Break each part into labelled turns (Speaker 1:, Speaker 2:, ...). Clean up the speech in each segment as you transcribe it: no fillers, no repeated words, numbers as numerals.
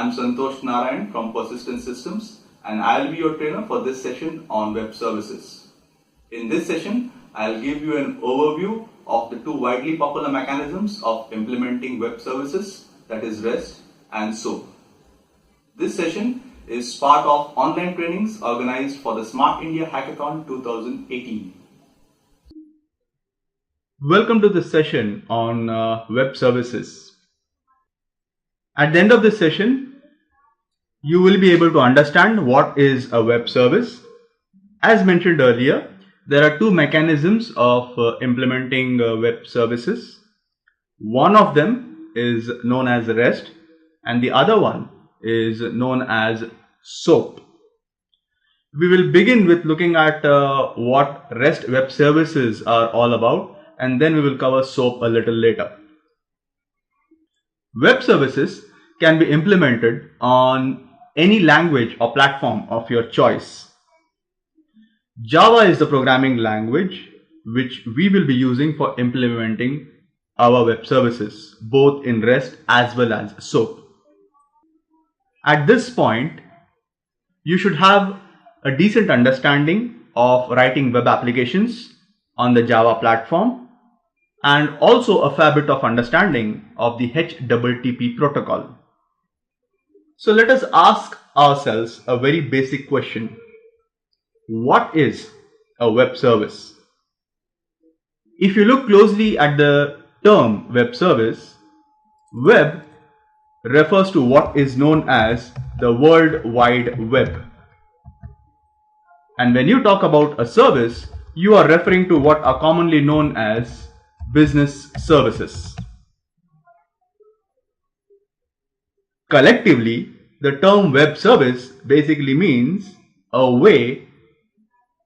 Speaker 1: I'm Santosh Narayan from Persistent Systems, and I'll be your trainer for this session on web services. In this session, I'll give you an overview of the two widely popular mechanisms of implementing web services, that is REST and SOAP. This session is part of online trainings organized for the Smart India Hackathon 2018.
Speaker 2: Welcome to this session on web services. At the end of this session, you will be able to understand what is a web service. As mentioned earlier, there are two mechanisms of implementing web services. One of them is known as REST and the other one is known as SOAP. We will begin with looking at what REST web services are all about, and then we will cover SOAP a little later. Web services can be implemented on any language or platform of your choice. Java is the programming language which we will be using for implementing our web services, both in REST as well as SOAP. At this point, you should have a decent understanding of writing web applications on the Java platform and also a fair bit of understanding of the HTTP protocol. So let us ask ourselves a very basic question. What is a web service? If you look closely at the term web service, web refers to what is known as the World Wide Web. And when you talk about a service, you are referring to what are commonly known as business services. Collectively, the term web service basically means a way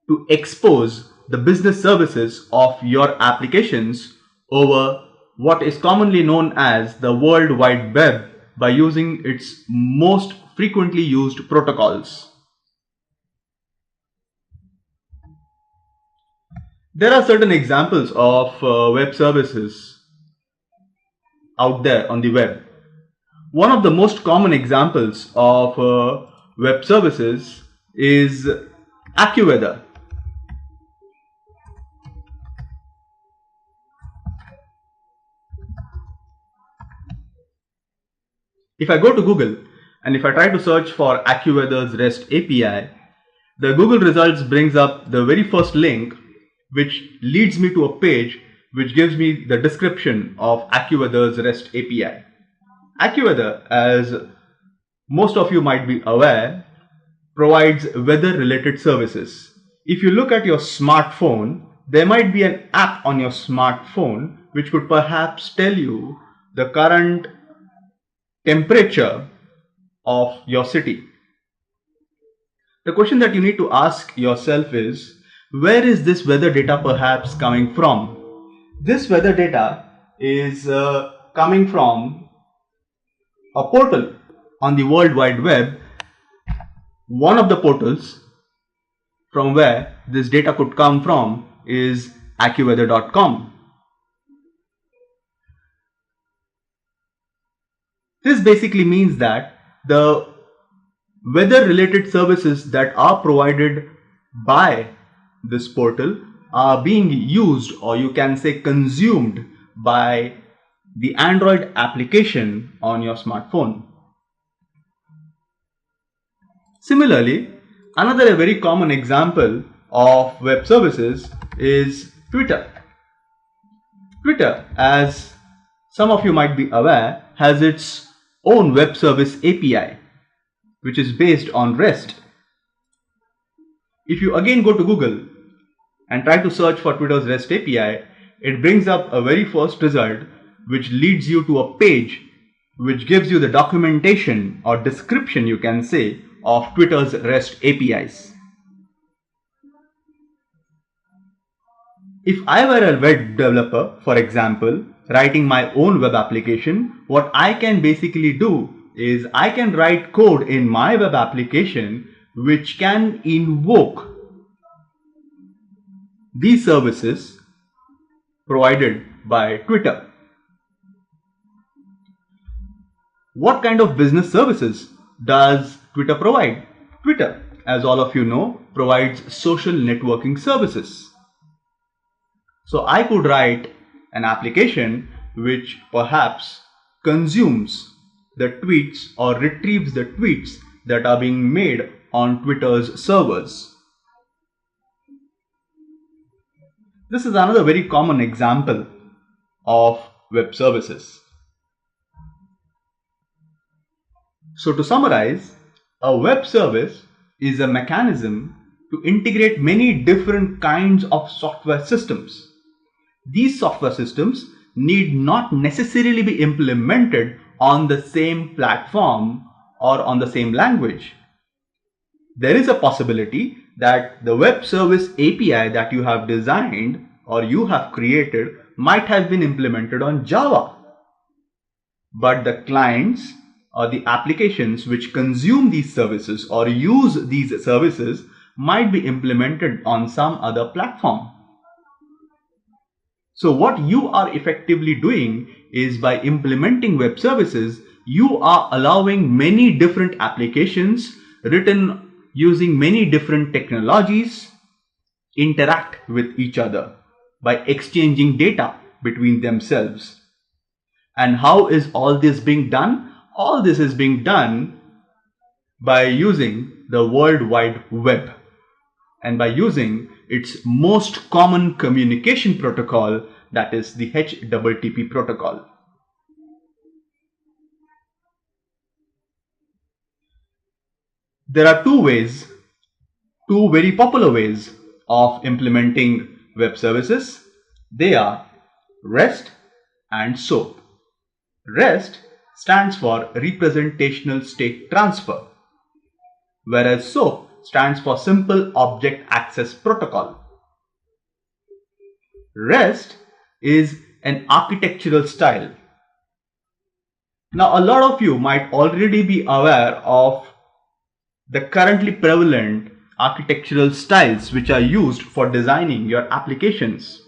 Speaker 2: to expose the business services of your applications over what is commonly known as the World Wide Web by using its most frequently used protocols. There are certain examples of web services out there on the web. One of the most common examples of web services is AccuWeather. If I go to Google and if I try to search for AccuWeather's REST API, the Google results brings up the very first link, which leads me to a page which gives me the description of AccuWeather's REST API. AccuWeather, as most of you might be aware, provides weather-related services. If you look at your smartphone, there might be an app on your smartphone which could perhaps tell you the current temperature of your city. The question that you need to ask yourself is, where is this weather data perhaps coming from? This weather data is coming from a portal on the World Wide Web. One of the portals from where this data could come from is AccuWeather.com. This basically means that the weather-related services that are provided by this portal are being used, or you can say consumed, by the Android application on your smartphone. Similarly, another very common example of web services is Twitter. Twitter, as some of you might be aware, has its own web service API, which is based on REST. If you again go to Google and try to search for Twitter's REST API, it brings up a very first result which leads you to a page which gives you the documentation or description, you can say, of Twitter's REST APIs. If I were a web developer, for example, writing my own web application, what I can basically do is I can write code in my web application which can invoke these services provided by Twitter. What kind of business services does Twitter provide? Twitter, as all of you know, provides social networking services. So I could write an application which perhaps consumes the tweets or retrieves the tweets that are being made on Twitter's servers. This is another very common example of web services. So to summarize, a web service is a mechanism to integrate many different kinds of software systems. These software systems need not necessarily be implemented on the same platform or on the same language. There is a possibility that the web service API that you have designed or you have created might have been implemented on Java. But the clients or the applications which consume these services or use these services might be implemented on some other platform. So what you are effectively doing is, by implementing web services, you are allowing many different applications written using many different technologies interact with each other by exchanging data between themselves. And how is all this being done? All this is being done by using the World Wide Web and by using its most common communication protocol, that is the HTTP protocol. There are two very popular ways of implementing web services. They are REST and SOAP. REST stands for Representational State Transfer, whereas SOAP stands for Simple Object Access Protocol. REST is an architectural style. Now, a lot of you might already be aware of the currently prevalent architectural styles which are used for designing your applications.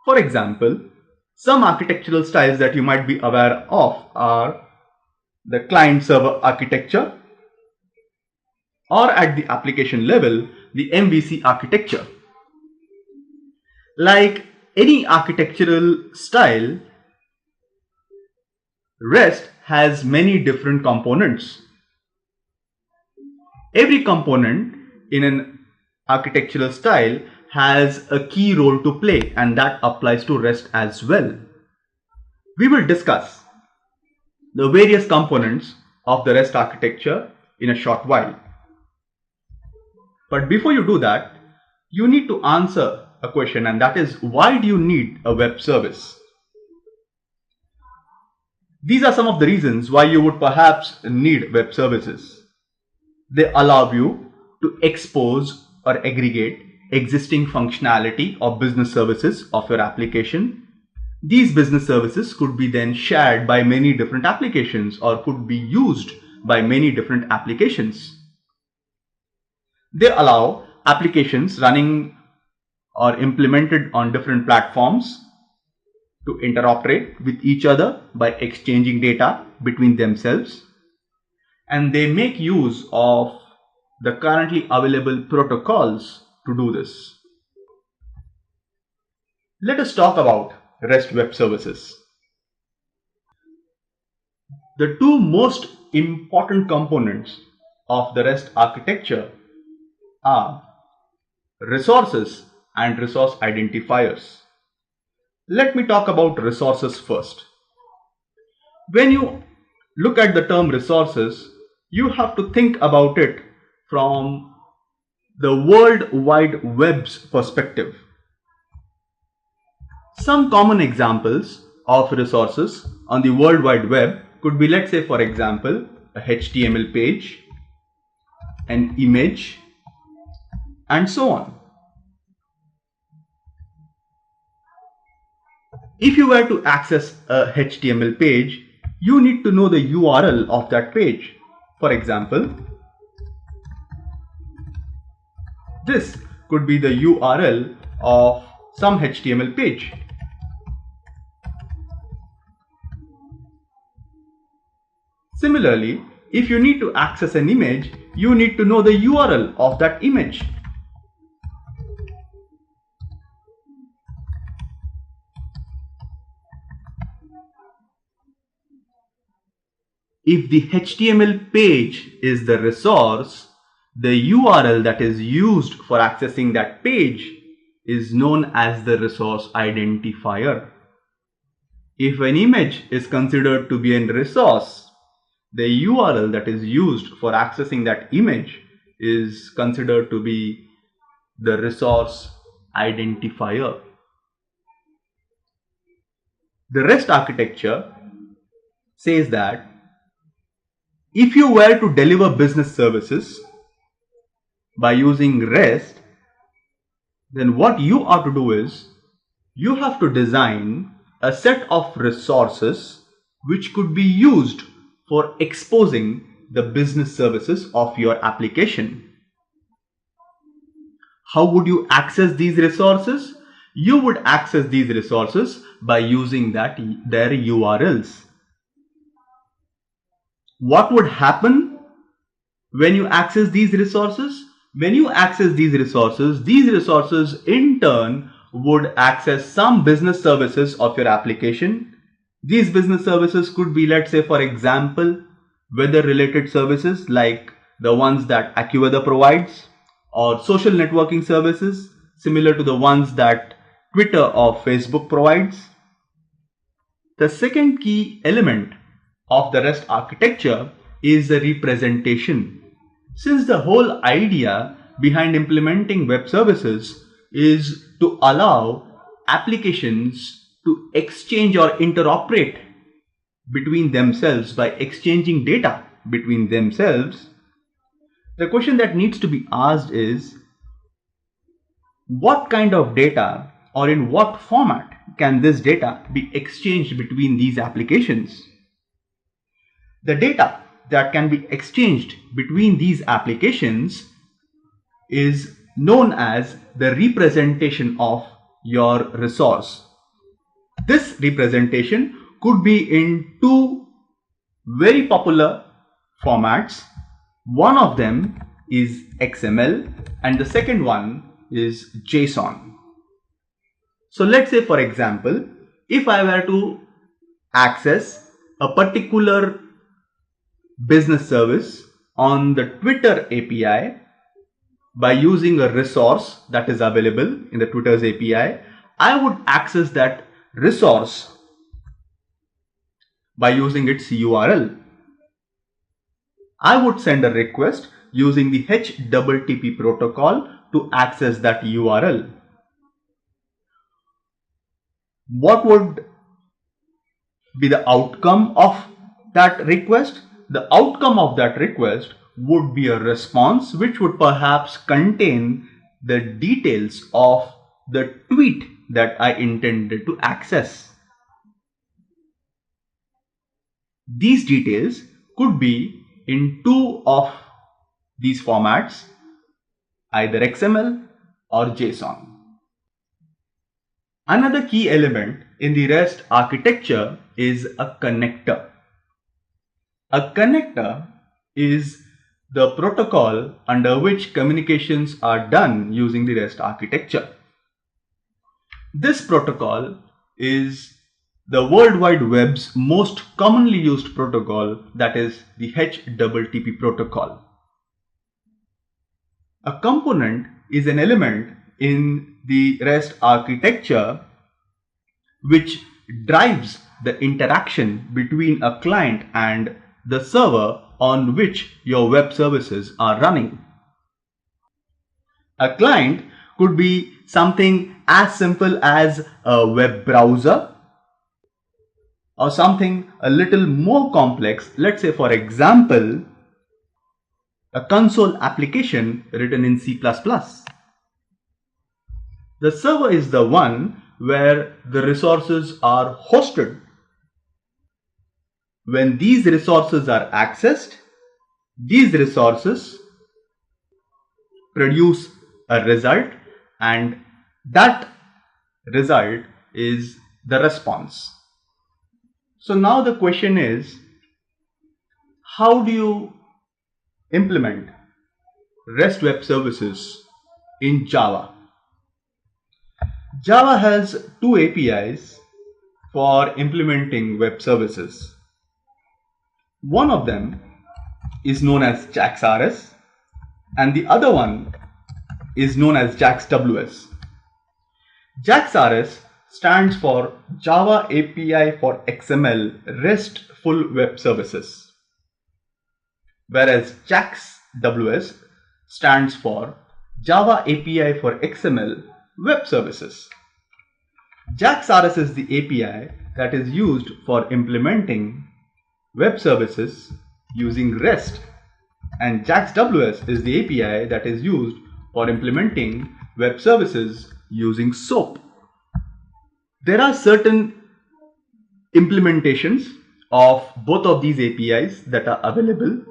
Speaker 2: For example, some architectural styles that you might be aware of are the client-server architecture, or at the application level, the MVC architecture. Like any architectural style, REST has many different components. Every component in an architectural style has a key role to play, and that applies to REST as well. We will discuss the various components of the REST architecture in a short while. But before you do that, you need to answer a question, and that is, why do you need a web service? These are some of the reasons why you would perhaps need web services. They allow you to expose or aggregate existing functionality or business services of your application. These business services could be then shared by many different applications or could be used by many different applications. They allow applications running or implemented on different platforms to interoperate with each other by exchanging data between themselves. And they make use of the currently available protocols to do this. Let us talk about REST web services. The two most important components of the REST architecture are resources and resource identifiers. Let me talk about resources first. When you look at the term resources, you have to think about it from the World Wide Web's perspective. Some common examples of resources on the World Wide Web could be, let's say, for example, a HTML page, an image, and so on. If you were to access a HTML page, you need to know the URL of that page. For example, this could be the URL of some HTML page. Similarly, if you need to access an image, you need to know the URL of that image. If the HTML page is the resource, the URL that is used for accessing that page is known as the resource identifier. If an image is considered to be a resource, the URL that is used for accessing that image is considered to be the resource identifier. The REST architecture says that if you were to deliver business services by using REST, then what you ought to do is you have to design a set of resources which could be used for exposing the business services of your application. How would you access these resources? You would access these resources by using their URLs. What would happen when you access these resources? When you access these resources in turn would access some business services of your application. These business services could be, let's say, for example, weather related services like the ones that AccuWeather provides, or social networking services similar to the ones that Twitter or Facebook provides. The second key element of the REST architecture is the representation. Since the whole idea behind implementing web services is to allow applications to exchange or interoperate between themselves by exchanging data between themselves, the question that needs to be asked is, what kind of data or in what format can this data be exchanged between these applications? The data that can be exchanged between these applications is known as the representation of your resource. This representation could be in two very popular formats. One of them is XML and the second one is JSON. So let's say, for example, if I were to access a particular business service on the Twitter API by using a resource that is available in the Twitter's API, I would access that resource by using its URL. I would send a request using the HTTP protocol to access that URL. What would be the outcome of that request? The outcome of that request would be a response which would perhaps contain the details of the tweet that I intended to access. These details could be in two of these formats, either XML or JSON. Another key element in the REST architecture is a connector. A connector is the protocol under which communications are done using the REST architecture. This protocol is the World Wide Web's most commonly used protocol, that is the HTTP protocol. A component is an element in the REST architecture which drives the interaction between a client and the server on which your web services are running. A client could be something as simple as a web browser, or something a little more complex, let's say, for example, a console application written in C++. The server is the one where the resources are hosted. When these resources are accessed, these resources produce a result, and that result is the response. So now the question is, How do you implement REST web services in Java? Java has two APIs for implementing web services. One of them is known as JAX-RS and the other one is known as JAX-WS. JAX-RS stands for Java API for XML RESTful web services, whereas JAX-WS stands for Java API for XML web services. JAX-RS is the API that is used for implementing web services using REST, and JAX-WS is the API that is used for implementing web services using SOAP. There are certain implementations of both of these APIs that are available.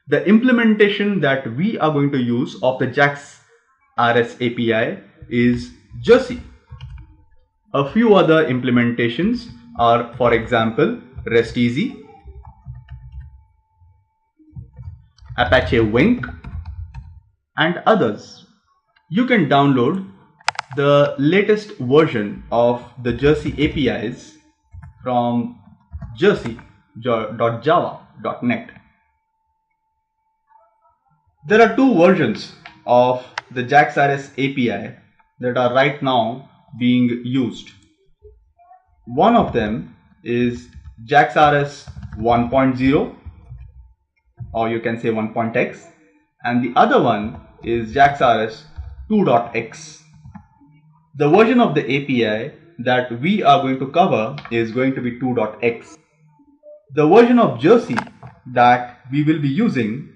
Speaker 2: The implementation that we are going to use of the JAX-RS API is Jersey. A few other implementations are, for example, REST-Easy, Apache Wink, and others. You can download the latest version of the Jersey APIs from jersey.java.net. There are two versions of the JAX-RS API that are right now being used. One of them is JAX-RS 1.0, or you can say 1.x, and the other one is JAX-RS 2.x. The version of the API that we are going to cover is going to be 2.x. The version of Jersey that we will be using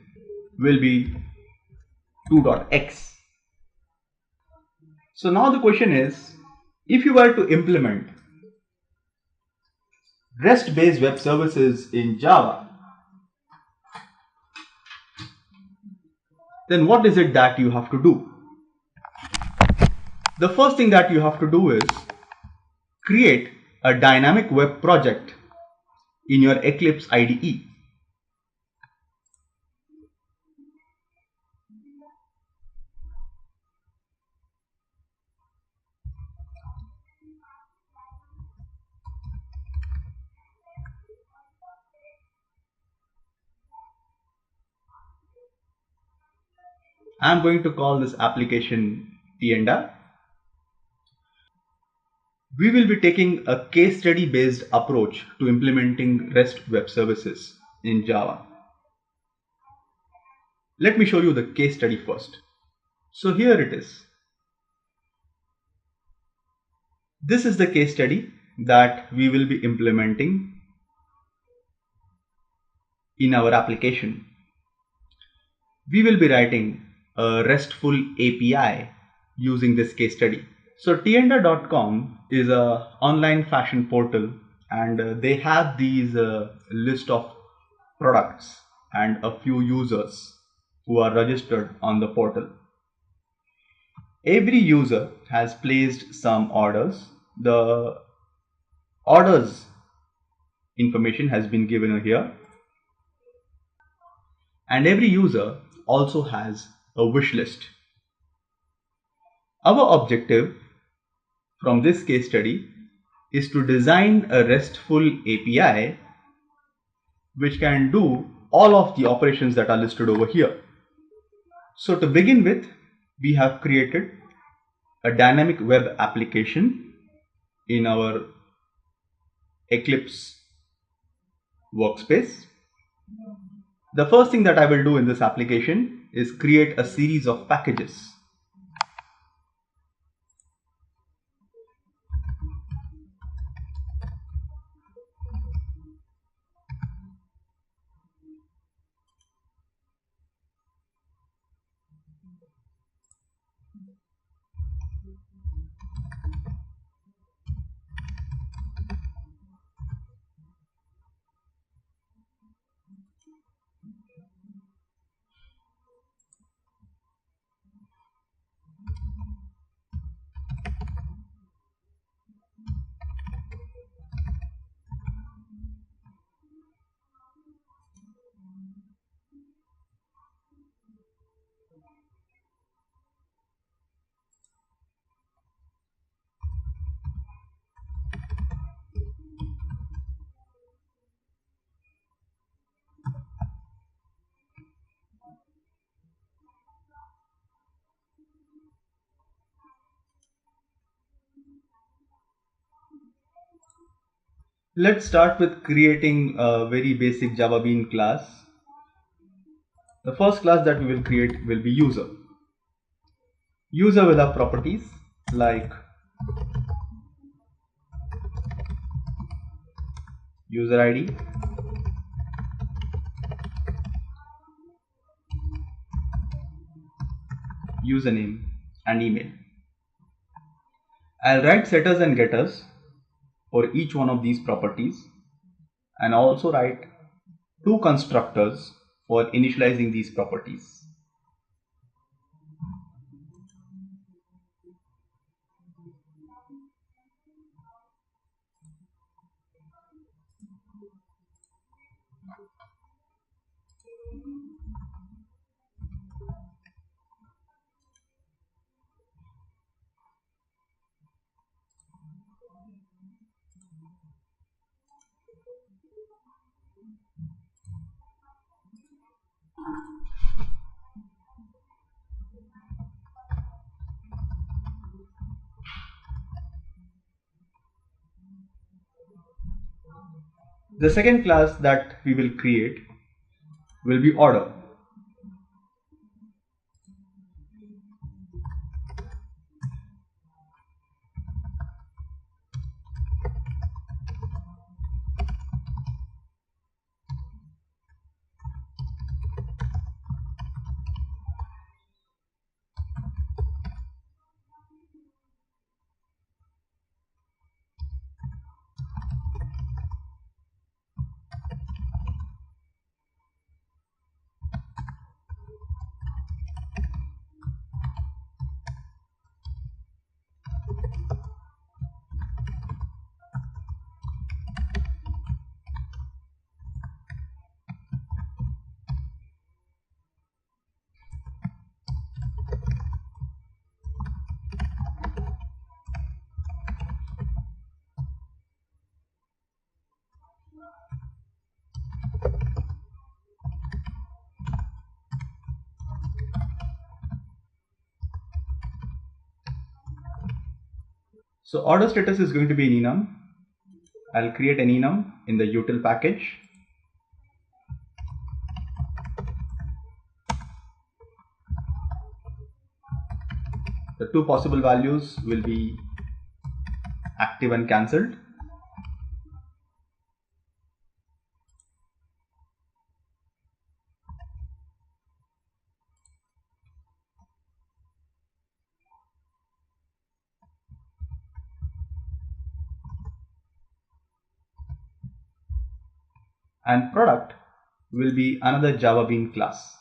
Speaker 2: will be 2.x. So now the question is, if you were to implement REST-based web services in Java, then what is it that you have to do? The first thing that you have to do is create a dynamic web project in your Eclipse IDE. I am going to call this application Tienda. We will be taking a case study based approach to implementing REST web services in Java. Let me show you the case study first. So here it is. This is the case study that we will be implementing in our application. We will be writing a RESTful API using this case study. So tienda.com is an online fashion portal, and they have these list of products and a few users who are registered on the portal. Every user has placed some orders. The orders information has been given here, and every user also has a wish list. Our objective from this case study is to design a RESTful API which can do all of the operations that are listed over here. So to begin with, we have created a dynamic web application in our Eclipse workspace. The first thing that I will do in this application is create a series of packages. Let's start with creating a very basic Java Bean class. The first class that we will create will be user. User will have properties like user ID, username, and email. I'll write setters and getters for each one of these properties, and also write two constructors for initializing these properties. The second class that we will create will be order. So order status is going to be an enum. I'll create an enum in the util package. The two possible values will be active and cancelled. And product will be another Java Bean class.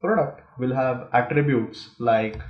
Speaker 2: Product will have attributes like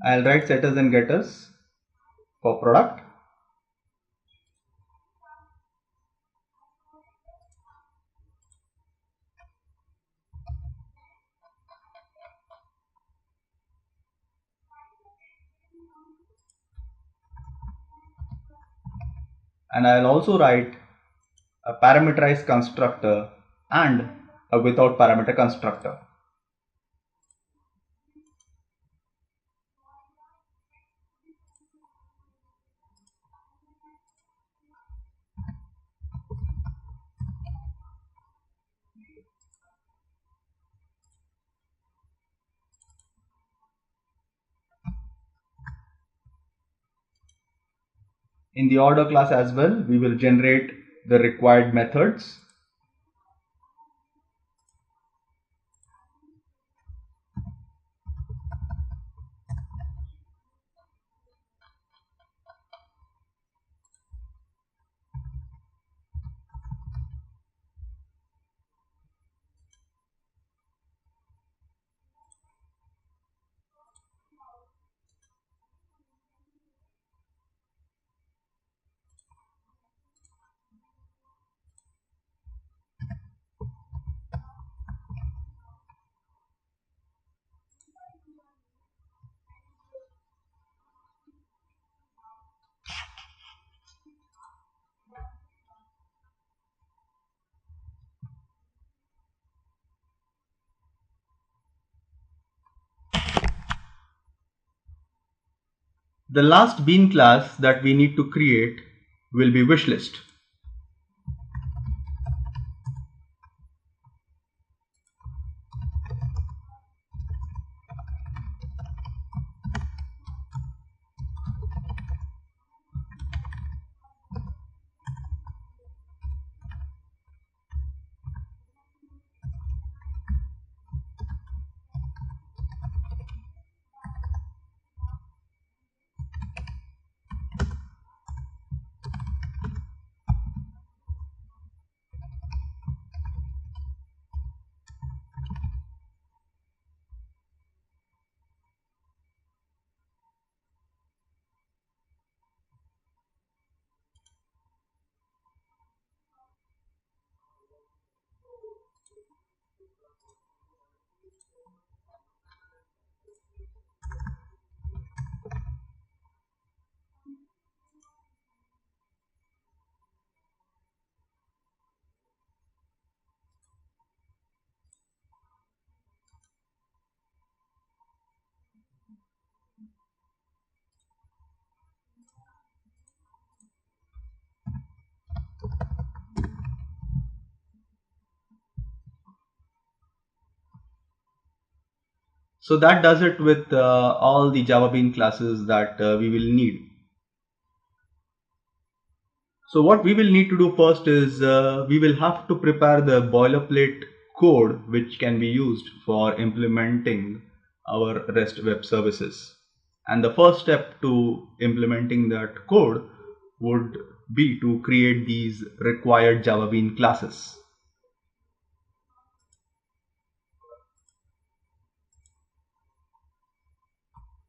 Speaker 2: I'll write setters and getters for product. And I'll also write a parameterized constructor and a without parameter constructor. In the order class as well, we will generate the required methods. The last bean class that we need to create will be wishlist. So that does it with all the Java Bean classes that we will need. So what we will need to do first is we will have to prepare the boilerplate code which can be used for implementing our REST web services. And the first step to implementing that code would be to create these required Java Bean classes.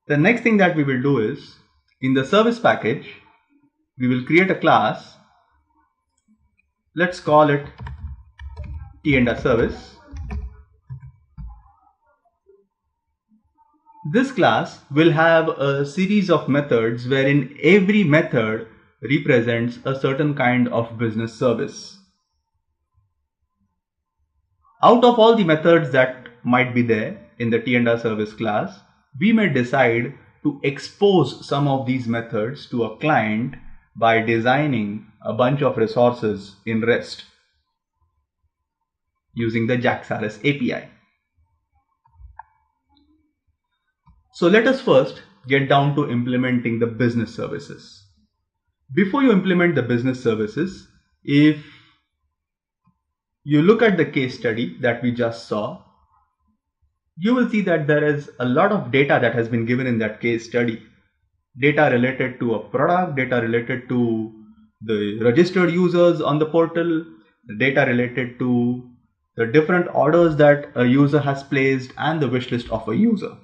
Speaker 2: The next thing that we will do is, in the service package, we will create a class. Let's call it t_service. This class will have a series of methods wherein every method represents a certain kind of business service. Out of all the methods that might be there in the t_service class, we may decide to expose some of these methods to a client by designing a bunch of resources in REST using the JAX-RS API. So let us first get down to implementing the business services. Before you implement the business services, if you look at the case study that we just saw, you will see that there is a lot of data that has been given in that case study. Data related to a product, data related to the registered users on the portal, the data related to the different orders that a user has placed, and the wish list of a user.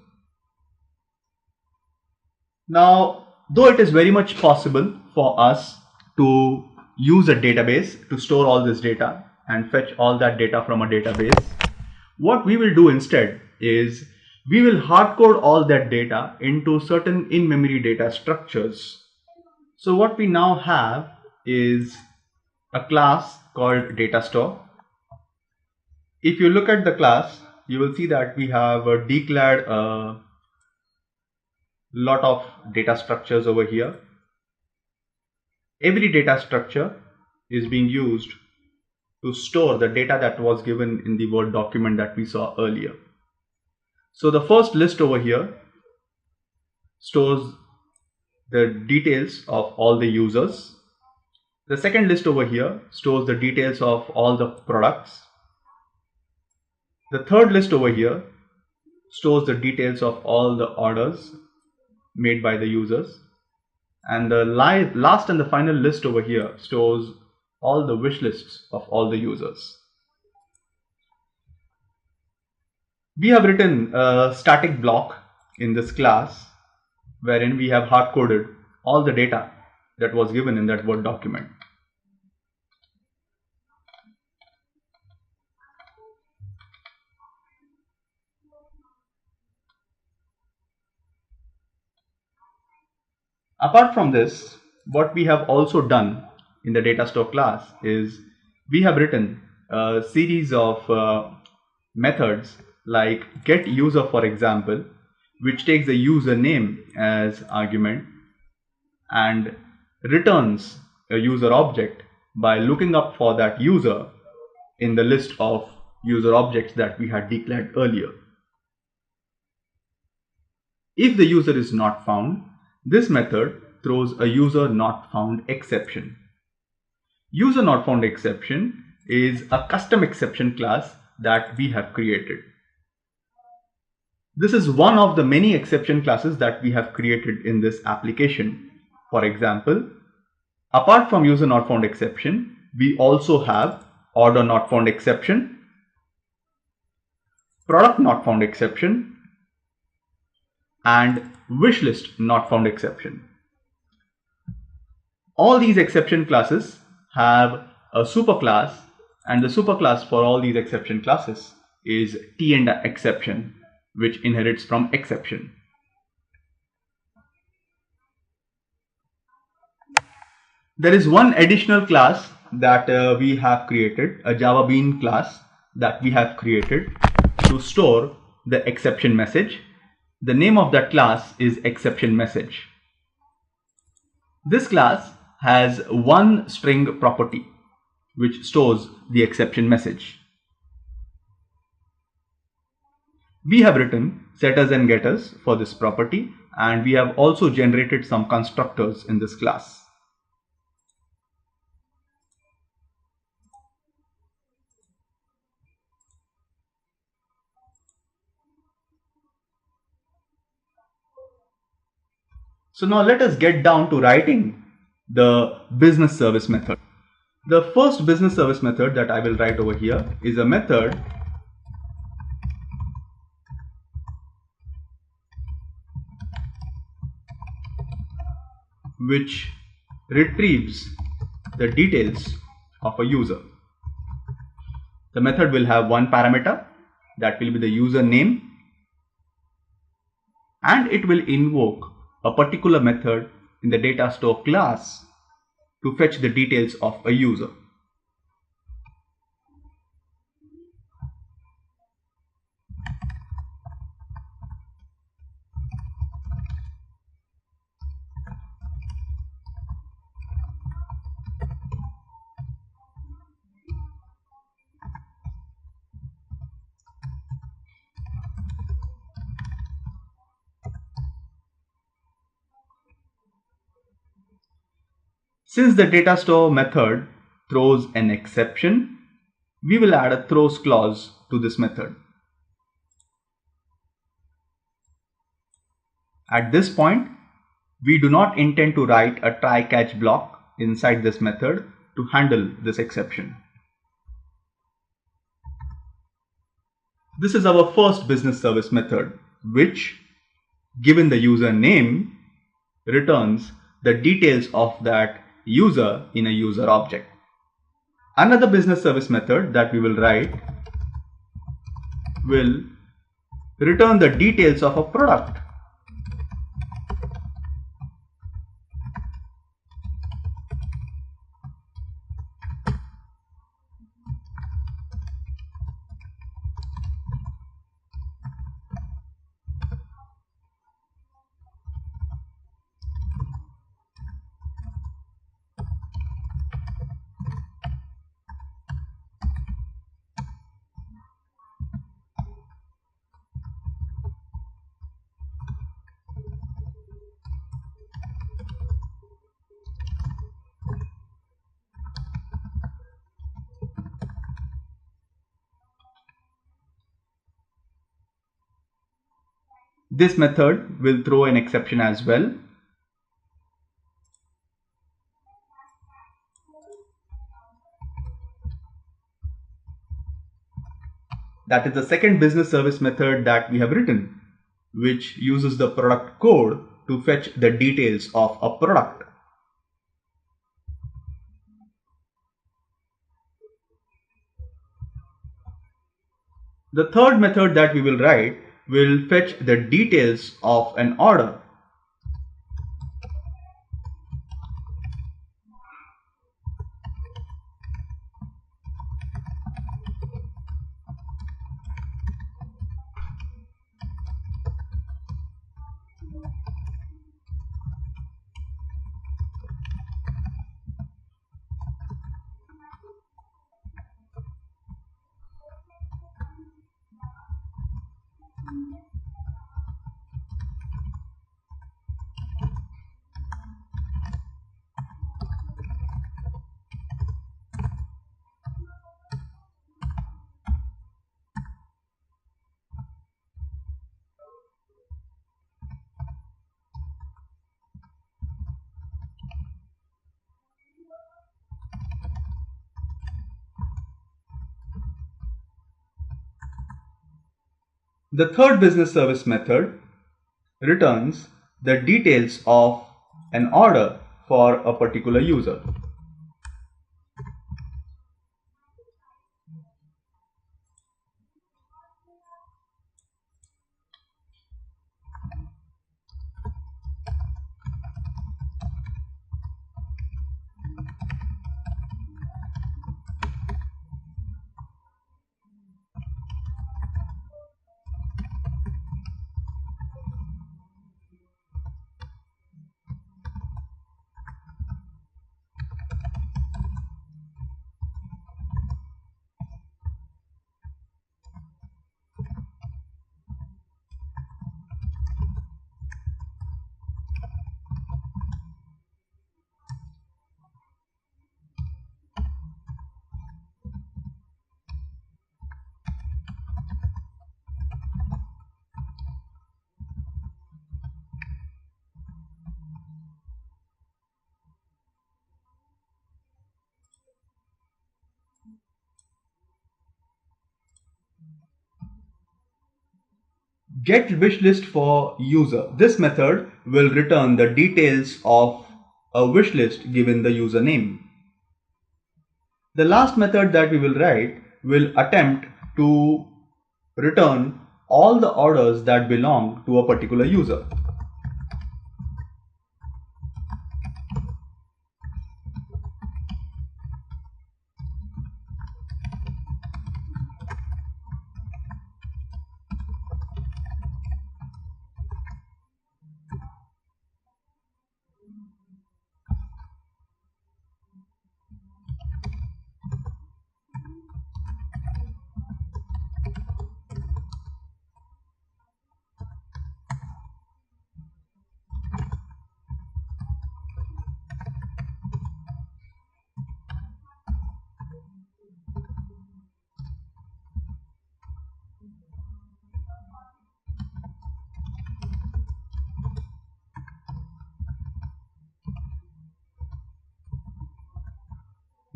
Speaker 2: Now, though it is very much possible for us to use a database to store all this data and fetch all that data from a database, what we will do instead is we will hardcode all that data into certain in-memory data structures. So what we now have is a class called data store. If you look at the class, you will see that we have declared a lot of data structures over here. Every data structure is being used to store the data that was given in the Word document that we saw earlier. So the first list over here stores the details of all the users. The second list over here stores the details of all the products. The third list over here stores the details of all the orders made by the users. And the last and the final list over here stores all the wish lists of all the users. We have written a static block in this class wherein we have hard-coded all the data that was given in that Word document. Apart from this, what we have also done in the data store class is we have written a series of methods like getUser, for example, which takes the username as argument, and returns a user object by looking up for that user in the list of user objects that we had declared earlier. If the user is not found, this method throws a user not found exception. User not found exception is a custom exception class that we have created. This is one of the many exception classes that we have created in this application. For example, apart from user not found exception, we also have order not found exception, product not found exception, and wishlist not found exception. All these exception classes have a superclass, and the superclass for all these exception classes is T and exception, which inherits from exception. There is one additional class that we have created, a Java Bean class that we have created to store the exception message. The name of that class is exception message. This class has one string property which stores the exception message. We have written setters and getters for this property, and we have also generated some constructors in this class. So now let us get down to writing the business service method. The first business service method that I will write over here is a method which retrieves the details of a user. The method will have one parameter, that will be the user name, and it will invoke a particular method in the data store class to fetch the details of a user. Since the data store method throws an exception, we will add a throws clause to this method. At this point, we do not intend to write a try catch block inside this method to handle this exception. This is our first business service method, which, given the user name, returns the details of that user in a user object. Another business service method that we will write will return the details of a product. This method will throw an exception as well. That is the second business service method that we have written, which uses the product code to fetch the details of a product. The third method that we will write will fetch the details of an order. The third business service method returns the details of an order for a particular user. Get wishlist for user. This method will return the details of a wishlist given the username. The last method that we will write will attempt to return all the orders that belong to a particular user.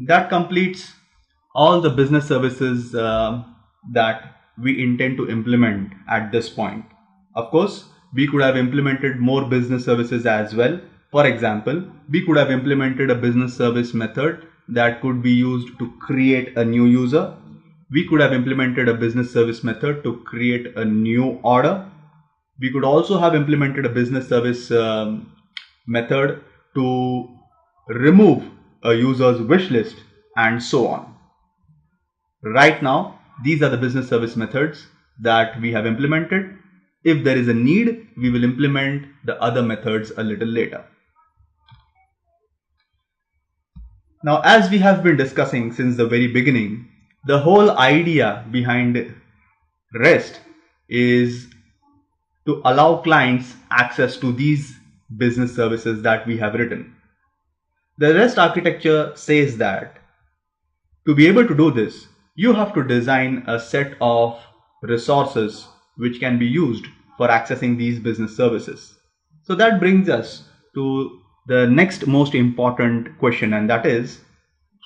Speaker 2: That completes all the business services that we intend to implement at this point. Of course, we could have implemented more business services as well. For example, we could have implemented a business service method that could be used to create a new user. We could have implemented a business service method to create a new order. We could also have implemented a business service method to remove a user's wish list and so on. Right now, these are the business service methods that we have implemented. If there is a need, we will implement the other methods a little later. Now, as we have been discussing since the very beginning, the whole idea behind REST is to allow clients access to these business services that we have written. The REST architecture says that to be able to do this, you have to design a set of resources which can be used for accessing these business services. So that brings us to the next most important question, and that is,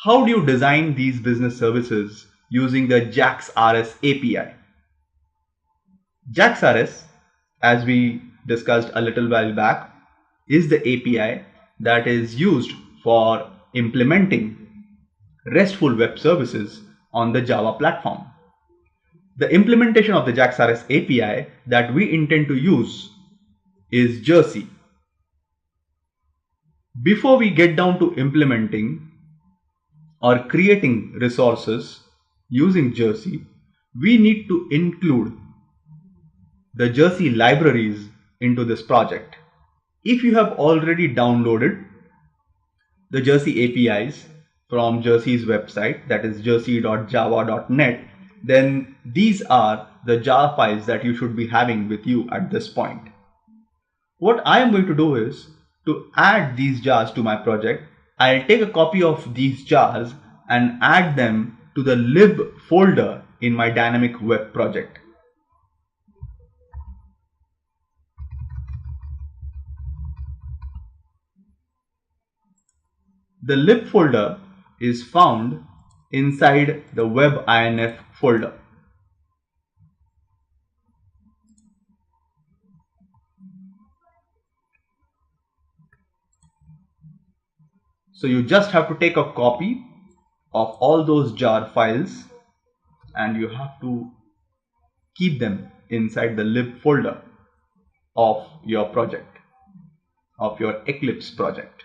Speaker 2: how do you design these business services using the JAX-RS API? JAX-RS, as we discussed a little while back, is the API that is used for implementing RESTful web services on the Java platform. The implementation of the JAX-RS API that we intend to use is Jersey. Before we get down to implementing or creating resources using Jersey, we need to include the Jersey libraries into this project. If you have already downloaded the Jersey APIs from Jersey's website, that is jersey.java.net, then these are the Java files that you should be having with you at this point. What I am going to do is to add these jars to my project. I'll take a copy of these jars and add them to the lib folder in my dynamic web project. The lib folder is found inside the web.inf folder. So you just have to take a copy of all those jar files and you have to keep them inside the lib folder of your project, of your Eclipse project.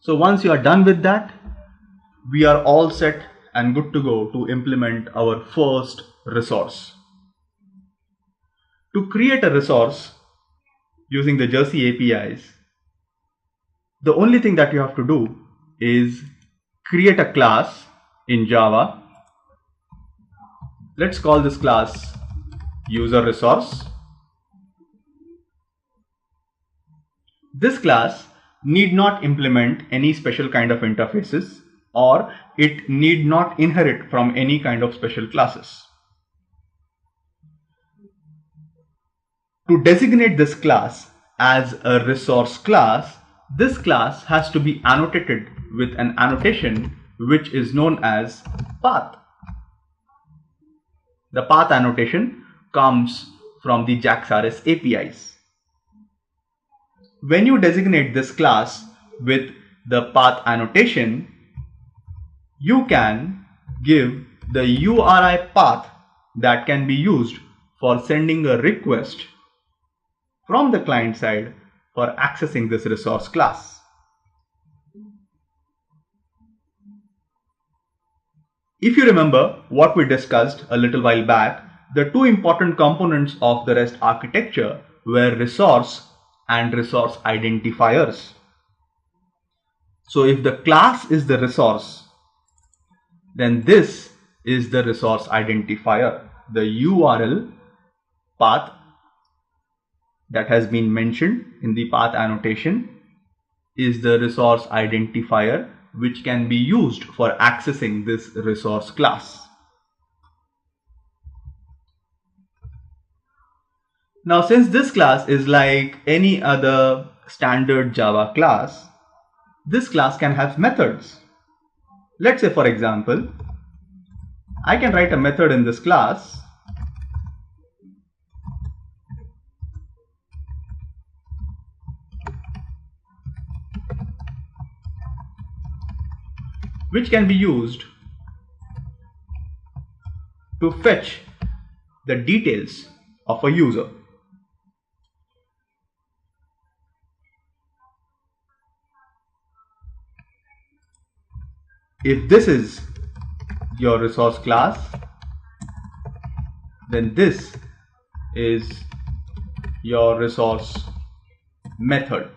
Speaker 2: So once you are done with that, we are all set and good to go to implement our first resource. To create a resource using the Jersey APIs, the only thing that you have to do is create a class in Java. Let's call this class user resource. This class need not implement any special kind of interfaces, or it need not inherit from any kind of special classes. To designate this class as a resource class, this class has to be annotated with an annotation which is known as path. The path annotation comes from the JAX-RS APIs. When you designate this class with the path annotation, you can give the URI path that can be used for sending a request from the client side for accessing this resource class. If you remember what we discussed a little while back, the two important components of the REST architecture were resource and resource identifiers. So if the class is the resource, then this is the resource identifier. The URL path that has been mentioned in the path annotation is the resource identifier which can be used for accessing this resource class. Now, since this class is like any other standard Java class, this class can have methods. Let's say, for example, I can write a method in this class which can be used to fetch the details of a user. If this is your resource class, then this is your resource method.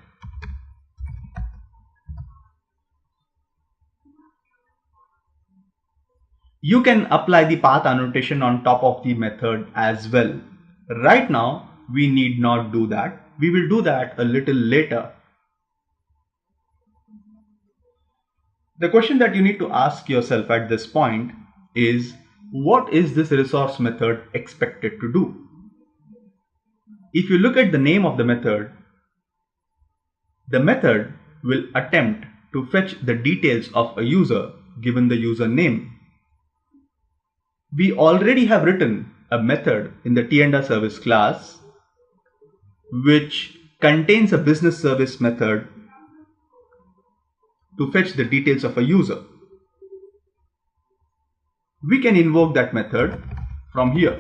Speaker 2: You can apply the path annotation on top of the method as well. Right now, we need not do that. We will do that a little later. The question that you need to ask yourself at this point is, what is this resource method expected to do? If you look at the name of the method will attempt to fetch the details of a user given the username. We already have written a method in the T&R service class which contains a business service method to fetch the details of a user. We can invoke that method from here.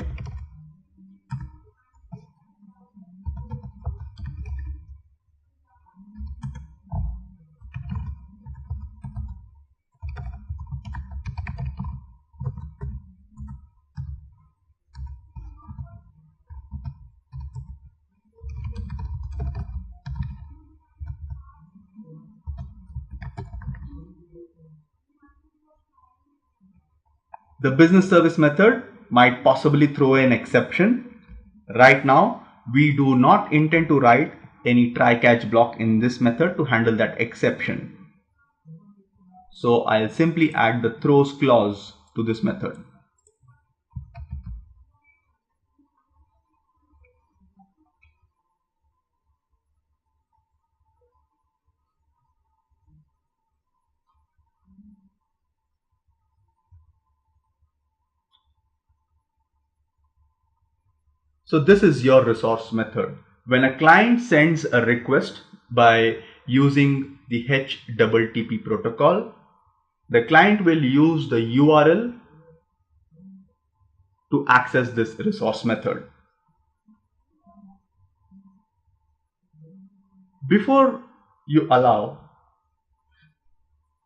Speaker 2: The business service method might possibly throw an exception. Right now, we do not intend to write any try-catch block in this method to handle that exception. So I'll simply add the throws clause to this method. So this is your resource method. When a client sends a request by using the HTTP protocol, the client will use the URL to access this resource method. Before you allow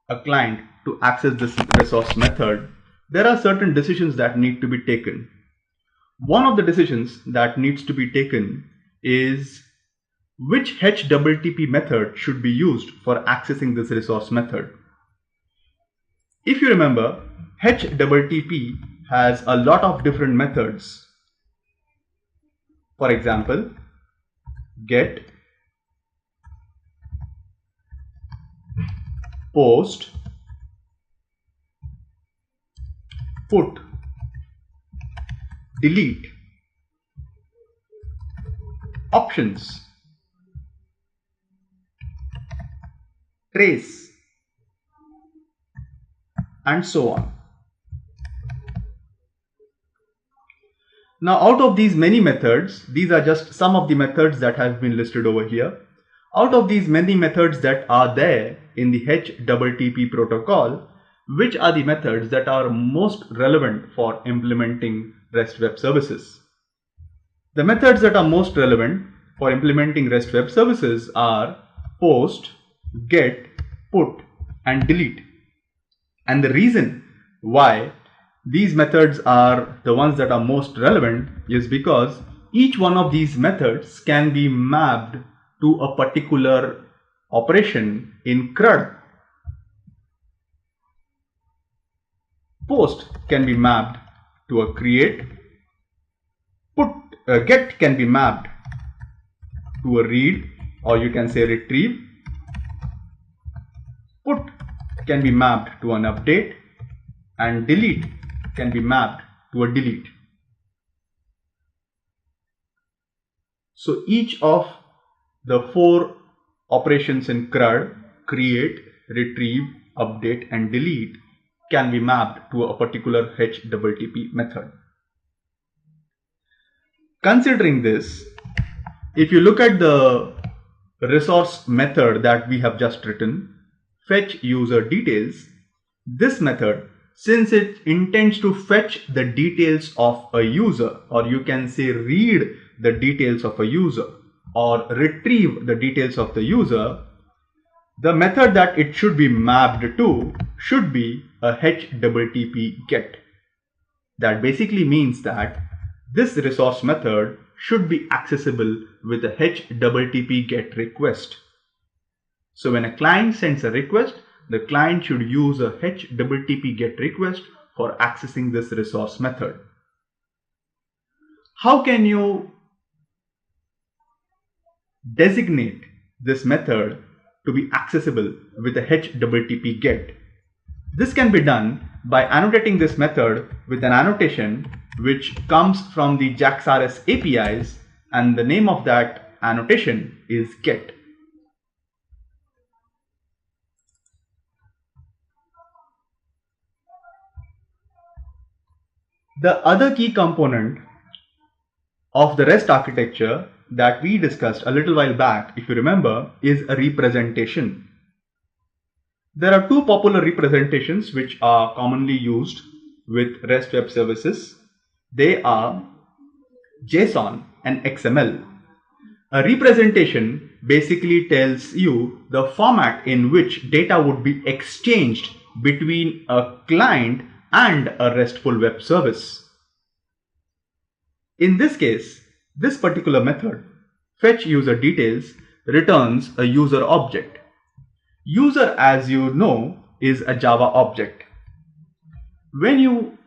Speaker 2: a client to access this resource method, there are certain decisions that need to be taken. One of the decisions that needs to be taken is which HTTP method should be used for accessing this resource method. If you remember, HTTP has a lot of different methods. For example, get, post, put, delete, options, trace, and so on. Now, out of these many methods, these are just some of the methods that have been listed over here. Out of these many methods that are there in the HTTP protocol, which are the methods that are most relevant for implementing REST web services? The methods that are most relevant for implementing REST web services are post, get, put, and delete. And the reason why these methods are the ones that are most relevant is because each one of these methods can be mapped to a particular operation in CRUD. Post can be mapped to a create, get can be mapped to a read, or you can say retrieve, put can be mapped to an update, and delete can be mapped to a delete. So each of the 4 operations in CRUD, create, retrieve, update, and delete, can be mapped to a particular HTTP method. Considering this, if you look at the resource method that we have just written, fetch user details, this method, since it intends to fetch the details of a user, or you can say read the details of a user, or retrieve the details of the user, the method that it should be mapped to should be a HTTP get. That basically means that this resource method should be accessible with a HTTP get request. So when a client sends a request, the client should use a HTTP get request for accessing this resource method. How can you designate this method to be accessible with a HTTP get? This can be done by annotating this method with an annotation which comes from the JAX-RS APIs, and the name of that annotation is get. The other key component of the REST architecture that we discussed a little while back, if you remember, is a representation. There are 2 popular representations which are commonly used with REST web services. They are JSON and XML. A representation basically tells you the format in which data would be exchanged between a client and a RESTful web service. In this case, this particular method, fetch user details, returns a user object. User, as you know, is a Java object. When you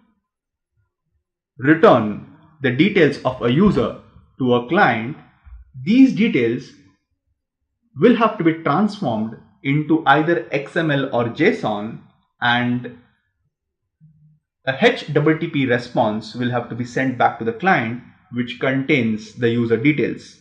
Speaker 2: return the details of a user to a client, these details will have to be transformed into either XML or JSON, and a HTTP response will have to be sent back to the client which contains the user details.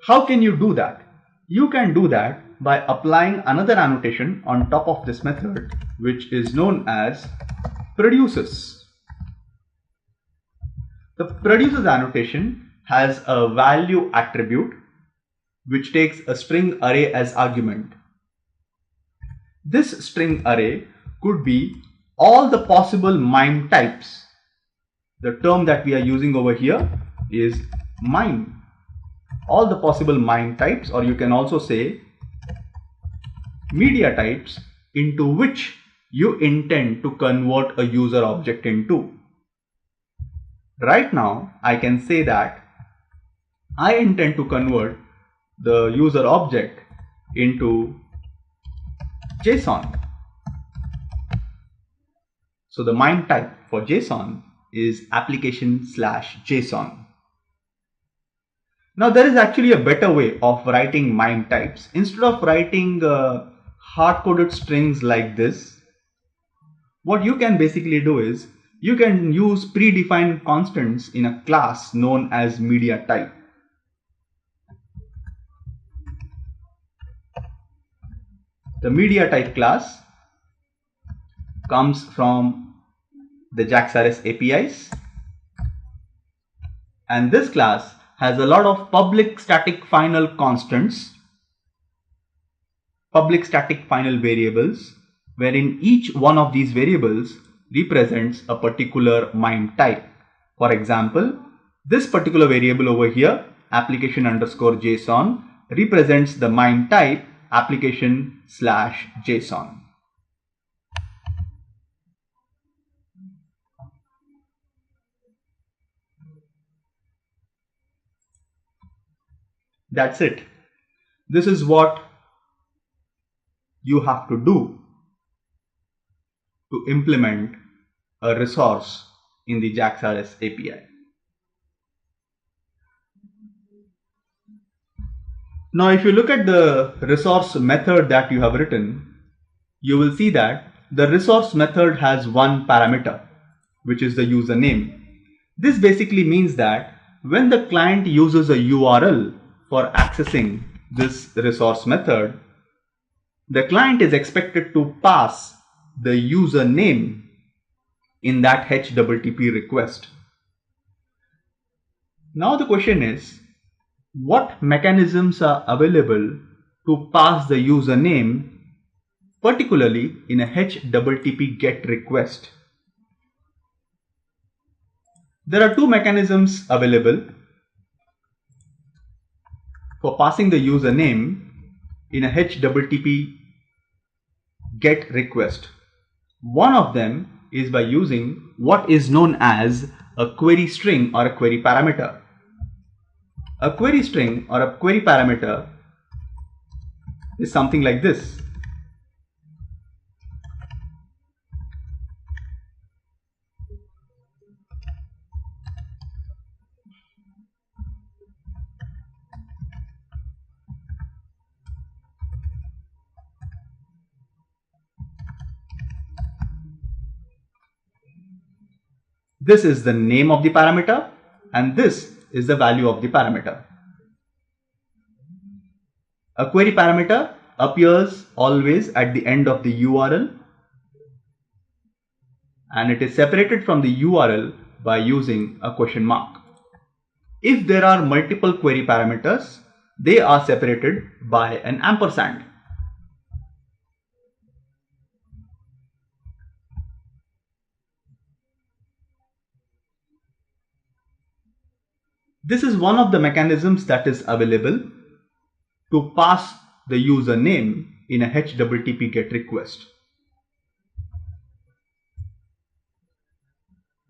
Speaker 2: How can you do that? You can do that by applying another annotation on top of this method, which is known as produces. The produces annotation has a value attribute which takes a string array as argument. This string array could be all the possible MIME types. The term that we are using over here is MIME. All the possible MIME types, or you can also say media types, into which you intend to convert a user object into. Right now, I can say that I intend to convert the user object into JSON. So the MIME type for JSON is application/JSON. Now there is actually a better way of writing MIME types. Instead of writing hard-coded strings like this, what you can basically do is you can use predefined constants in a class known as media type. The media type class comes from the JAX-RS APIs, and this class has a lot of public static final constants, public static final variables, wherein each one of these variables represents a particular MIME type. For example, this particular variable over here, application_JSON, represents the MIME type application/JSON. That's it. This is what you have to do to implement a resource in the JAX-RS API. Now, if you look at the resource method that you have written, you will see that the resource method has one parameter, which is the username. This basically means that when the client uses a URL for accessing this resource method, the client is expected to pass the username in that HTTP request. Now the question is, what mechanisms are available to pass the username, particularly in a HTTP GET request? There are two mechanisms available for passing the username in a HTTP GET request. One of them is by using what is known as a query string or a query parameter. A query string or a query parameter is something like this. This is the name of the parameter and this is the value of the parameter. A query parameter appears always at the end of the URL and it is separated from the URL by using a question mark. If there are multiple query parameters, they are separated by an ampersand. This is one of the mechanisms that is available to pass the username in a HTTP GET request.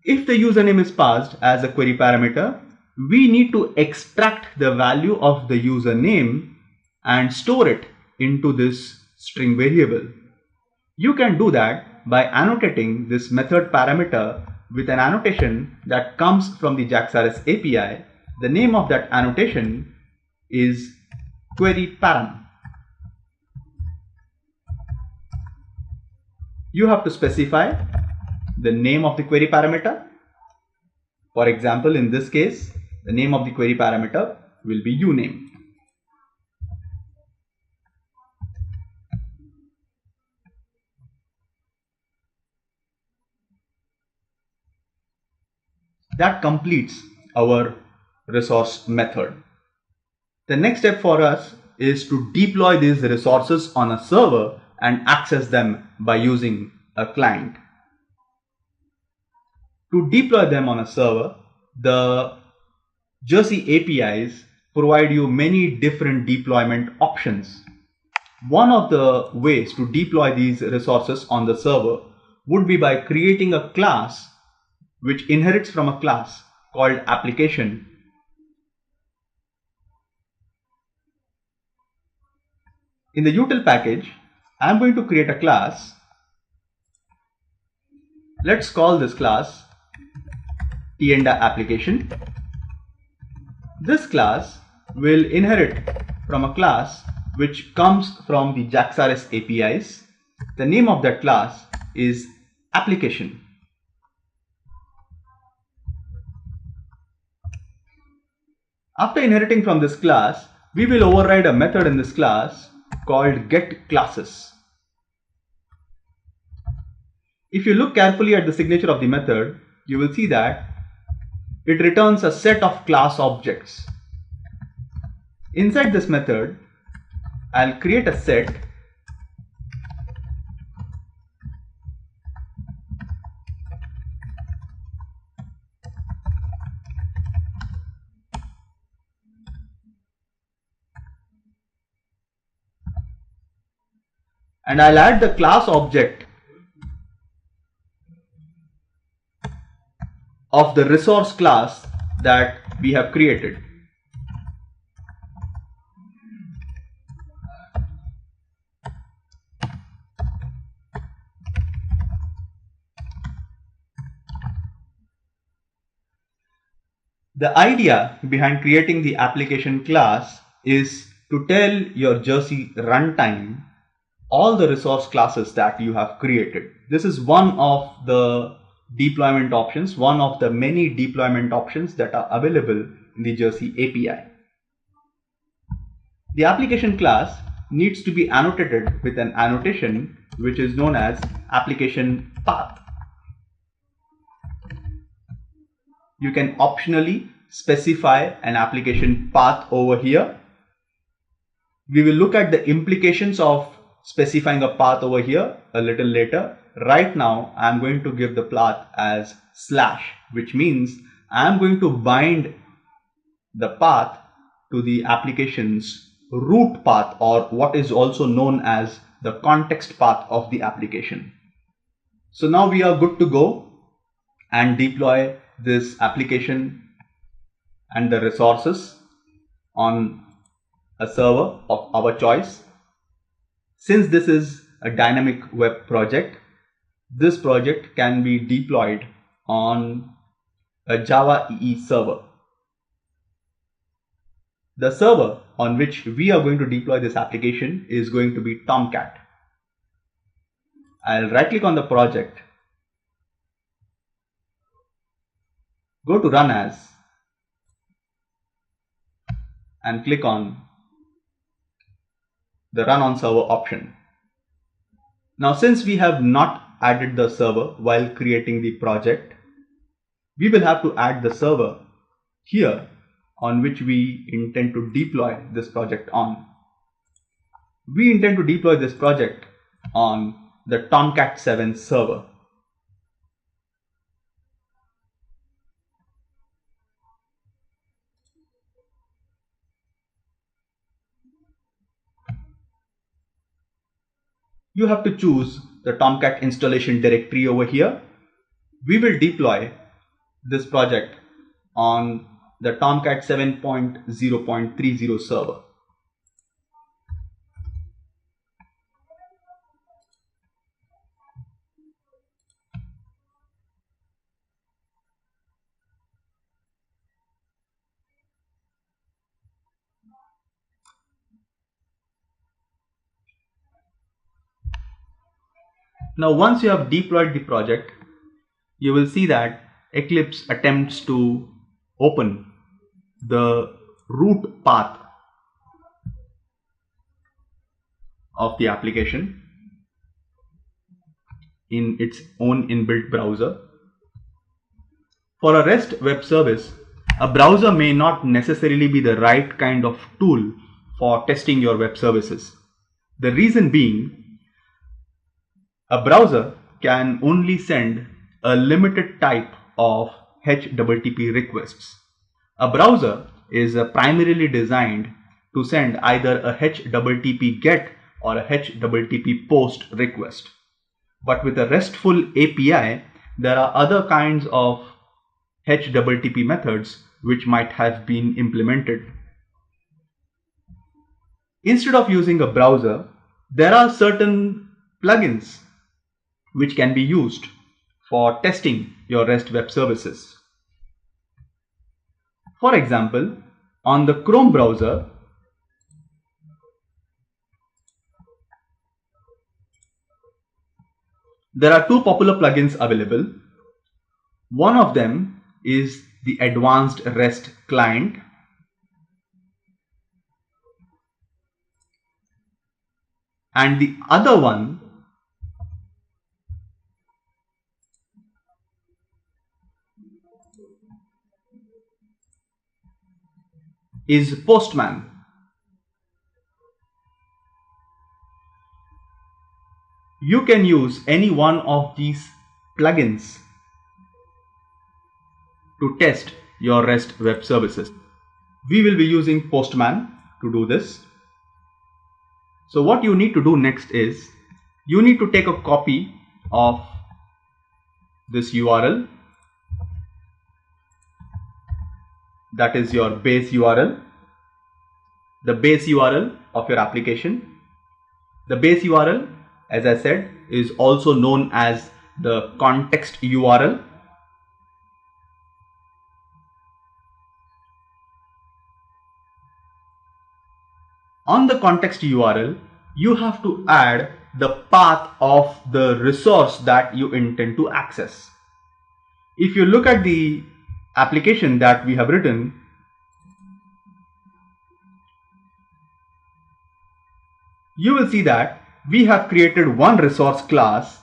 Speaker 2: If the username is passed as a query parameter, we need to extract the value of the username and store it into this string variable. You can do that by annotating this method parameter with an annotation that comes from the JAX-RS API. The name of that annotation is query param. You have to specify the name of the query parameter. For example, in this case, the name of the query parameter will be uname. That completes our resource method. The next step for us is to deploy these resources on a server and access them by using a client. To deploy them on a server, the Jersey APIs provide you many different deployment options. One of the ways to deploy these resources on the server would be by creating a class which inherits from a class called application. In the util package, I'm going to create a class. Let's call this class Tienda application. This class will inherit from a class which comes from the Jaxaris APIs. The name of that class is application. After inheriting from this class, we will override a method in this class called getClasses. If you look carefully at the signature of the method, you will see that it returns a set of class objects. Inside this method, I'll create a set and I'll add the class object of the resource class that we have created. The idea behind creating the application class is to tell your Jersey runtime all the resource classes that you have created. This is one of the deployment options, one of the many deployment options that are available in the Jersey API. The application class needs to be annotated with an annotation which is known as application path. You can optionally specify an application path over here. We will look at the implications of specifying a path over here a little later. Right now, I'm going to give the path as /, which means I'm going to bind the path to the application's root path, or what is also known as the context path of the application. So now we are good to go and deploy this application and the resources on a server of our choice. Since this is a dynamic web project, this project can be deployed on a Java EE server. The server on which we are going to deploy this application is going to be Tomcat. I'll right click on the project, go to Run As, and click on the Run on Server option. Now, since we have not added the server while creating the project, we will have to add the server here on which we intend to deploy this project on. We intend to deploy this project on the Tomcat 7 server. You have to choose the Tomcat installation directory over here. We will deploy this project on the Tomcat 7.0.30 server. Now, once you have deployed the project, you will see that Eclipse attempts to open the root path of the application in its own inbuilt browser. For a REST web service, a browser may not necessarily be the right kind of tool for testing your web services. The reason being, a browser can only send a limited type of HTTP requests. A browser is primarily designed to send either a HTTP GET or a HTTP POST request. But with a RESTful API, there are other kinds of HTTP methods which might have been implemented. Instead of using a browser, there are certain plugins which can be used for testing your REST web services. For example, on the Chrome browser, there are two popular plugins available. One of them is the Advanced REST Client, and the other one is Postman. You can use any one of these plugins to test your REST web services. We will be using Postman to do this. So what you need to do next is, you need to take a copy of this URL, that is your base URL, the base URL of your application. The base URL, as I said, is also known as the context URL. On the context URL, you have to add the path of the resource that you intend to access. If you look at the application that we have written, you will see that we have created one resource class,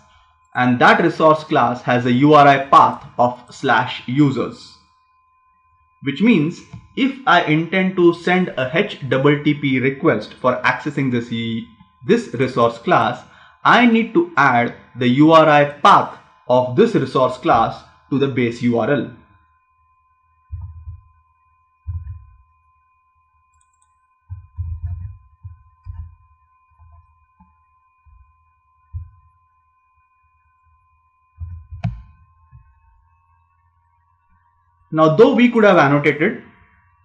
Speaker 2: and that resource class has a URI path of /users, which means if I intend to send a HTTP request for accessing this resource class, I need to add the URI path of this resource class to the base URL. Now, though we could have annotated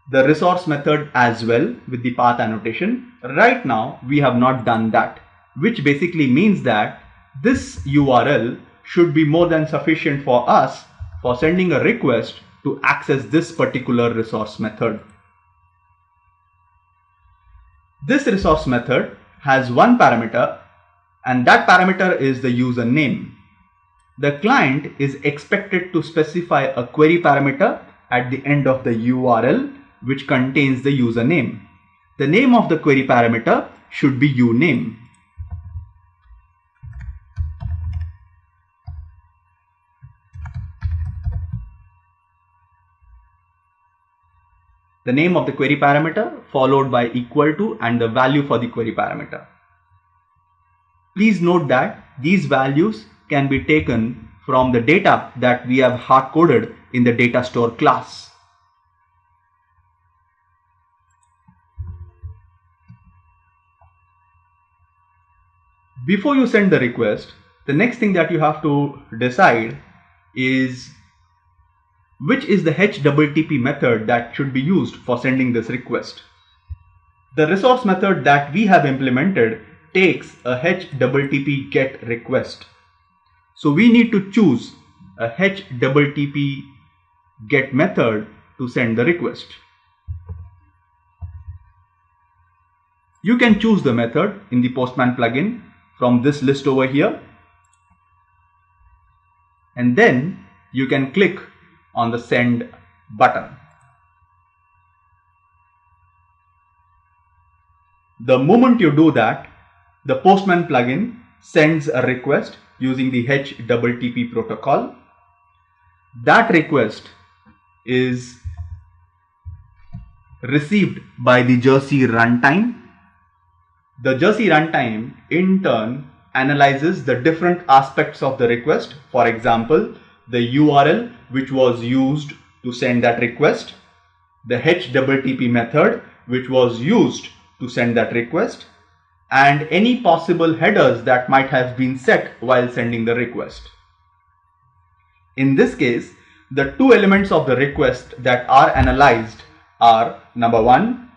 Speaker 2: the resource method as well with the path annotation, right now we have not done that, which basically means that this URL should be more than sufficient for us for sending a request to access this particular resource method. This resource method has one parameter, and that parameter is the username. The client is expected to specify a query parameter at the end of the URL which contains the username. The name of the query parameter should be uname. The name of the query parameter followed by equal to and the value for the query parameter. Please note that these values can be taken from the data that we have hard-coded in the data store class. Before you send the request, the next thing that you have to decide is which is the HTTP method that should be used for sending this request. The resource method that we have implemented takes a HTTP GET request. So we need to choose a HTTP GET method to send the request. You can choose the method in the Postman plugin from this list over here, and then you can click on the send button. The moment you do that, the Postman plugin sends a request using the HTTP protocol. That request is received by the Jersey runtime. The Jersey runtime in turn analyzes the different aspects of the request. For example, the URL which was used to send that request, the HTTP method which was used to send that request, and any possible headers that might have been set while sending the request. In this case, the two elements of the request that are analyzed are number one,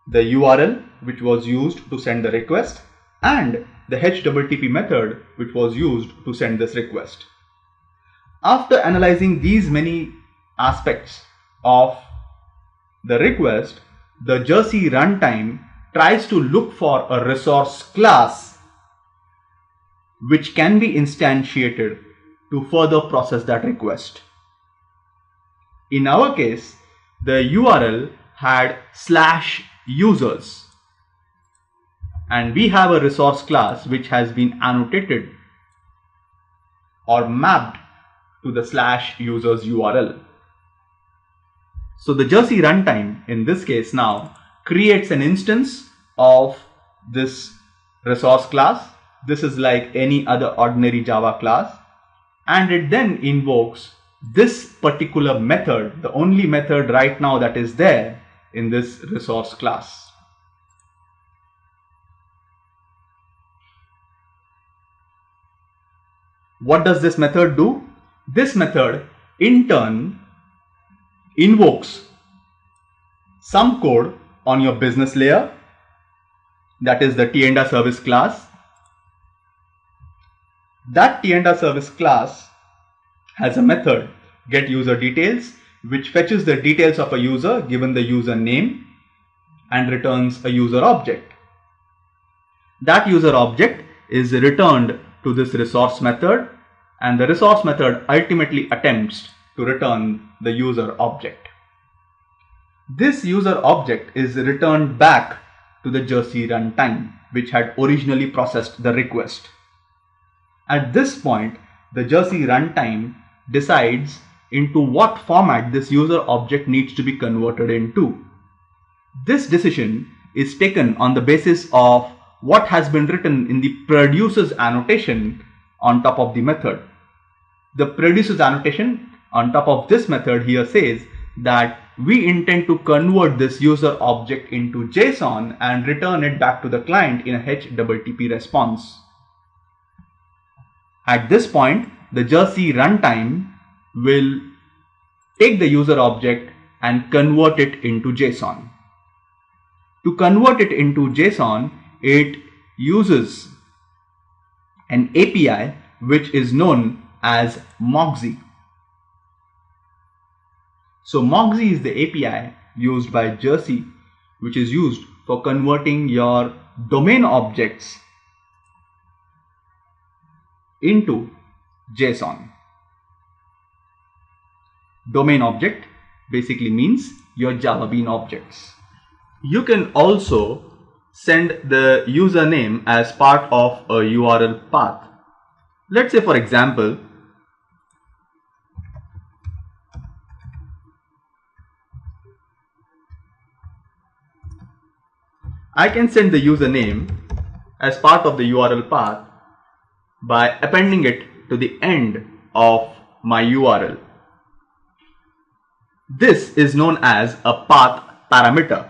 Speaker 2: the URL which was used to send the request, and the HTTP method which was used to send this request. After analyzing these many aspects of the request, the Jersey runtime tries to look for a resource class which can be instantiated to further process that request. In our case, the URL had /users, and we have a resource class which has been annotated or mapped to the /users URL. So the Jersey runtime in this case now creates an instance of this resource class. This is like any other ordinary Java class, and it then invokes this particular method, the only method right now that is there in this resource class. What does this method do? This method in turn invokes some code on your business layer, that is the T&A service class. That T&A service class has a method getUserDetails which fetches the details of a user given the user name and returns a user object. That user object is returned to this resource method, and the resource method ultimately attempts to return the user object. This user object is returned back to the Jersey runtime which had originally processed the request. At this point, the Jersey runtime decides into what format this user object needs to be converted into. This decision is taken on the basis of what has been written in the producer's annotation on top of the method. The producer's annotation on top of this method here says that we intend to convert this user object into JSON and return it back to the client in a HTTP response. At this point, the Jersey runtime will take the user object and convert it into JSON. To convert it into JSON, it uses an API which is known as Moxie. So Moxie is the API used by Jersey, which is used for converting your domain objects into JSON. Domain object basically means your Java Bean objects. You can also send the username as part of a URL path. Let's say, for example, I can send the username as part of the URL path by appending it to the end of my URL. This is known as a path parameter.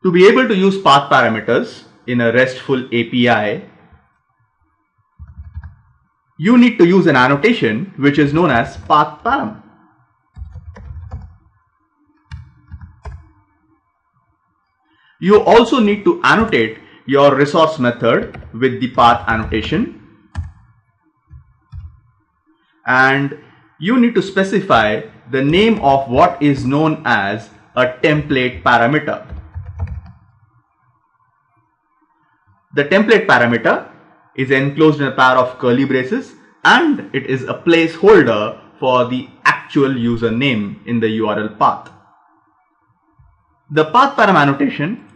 Speaker 2: To be able to use path parameters in a RESTful API, you need to use an annotation which is known as path param. You also need to annotate your resource method with the path annotation, and you need to specify the name of what is known as a template parameter. The template parameter is enclosed in a pair of curly braces, and it is a placeholder for the actual username in the URL path. The path param annotation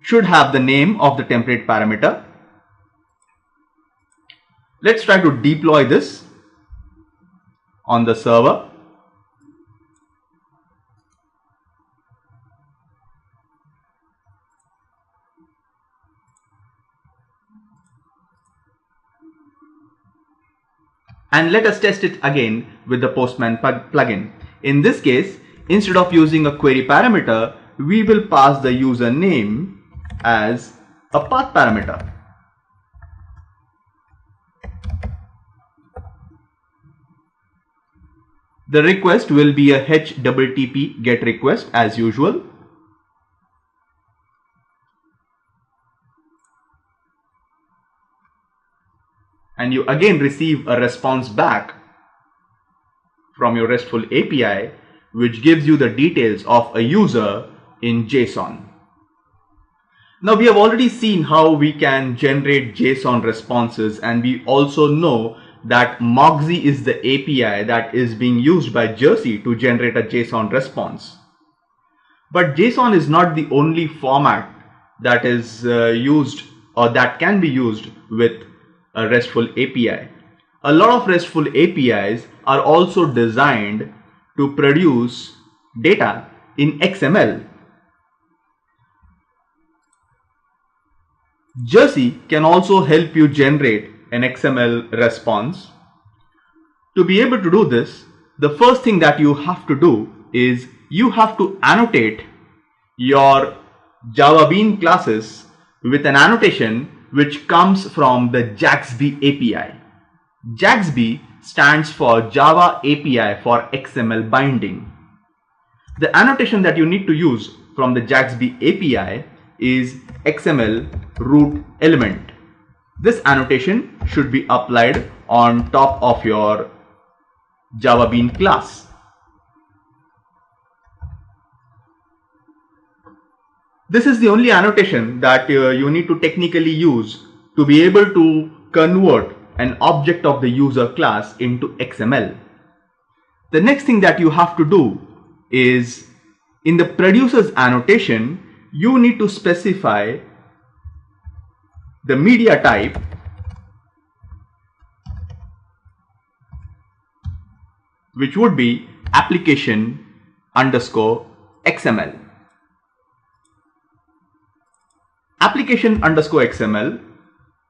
Speaker 2: should have the name of the template parameter. Let's try to deploy this on the server. And let us test it again with the Postman plugin. In this case, instead of using a query parameter, we will pass the username as a path parameter. The request will be a HTTP GET request as usual. And you again receive a response back from your RESTful API, which gives you the details of a user in JSON. Now we have already seen how we can generate JSON responses, and we also know that Moxie is the API that is being used by Jersey to generate a JSON response. But JSON is not the only format that is used or that can be used with a RESTful API. A lot of RESTful APIs are also designed to produce data in XML. Jersey can also help you generate an XML response. To be able to do this, the first thing that you have to do is you have to annotate your Java Bean classes with an annotation which comes from the JAXB API. JAXB stands for Java API for XML binding. The annotation that you need to use from the JAXB API is XML root element. This annotation should be applied on top of your Java Bean class. This is the only annotation that you need to technically use to be able to convert an object of the user class into XML. The next thing that you have to do is, in the producer's annotation, you need to specify the media type which would be application underscore XML. Application underscore XML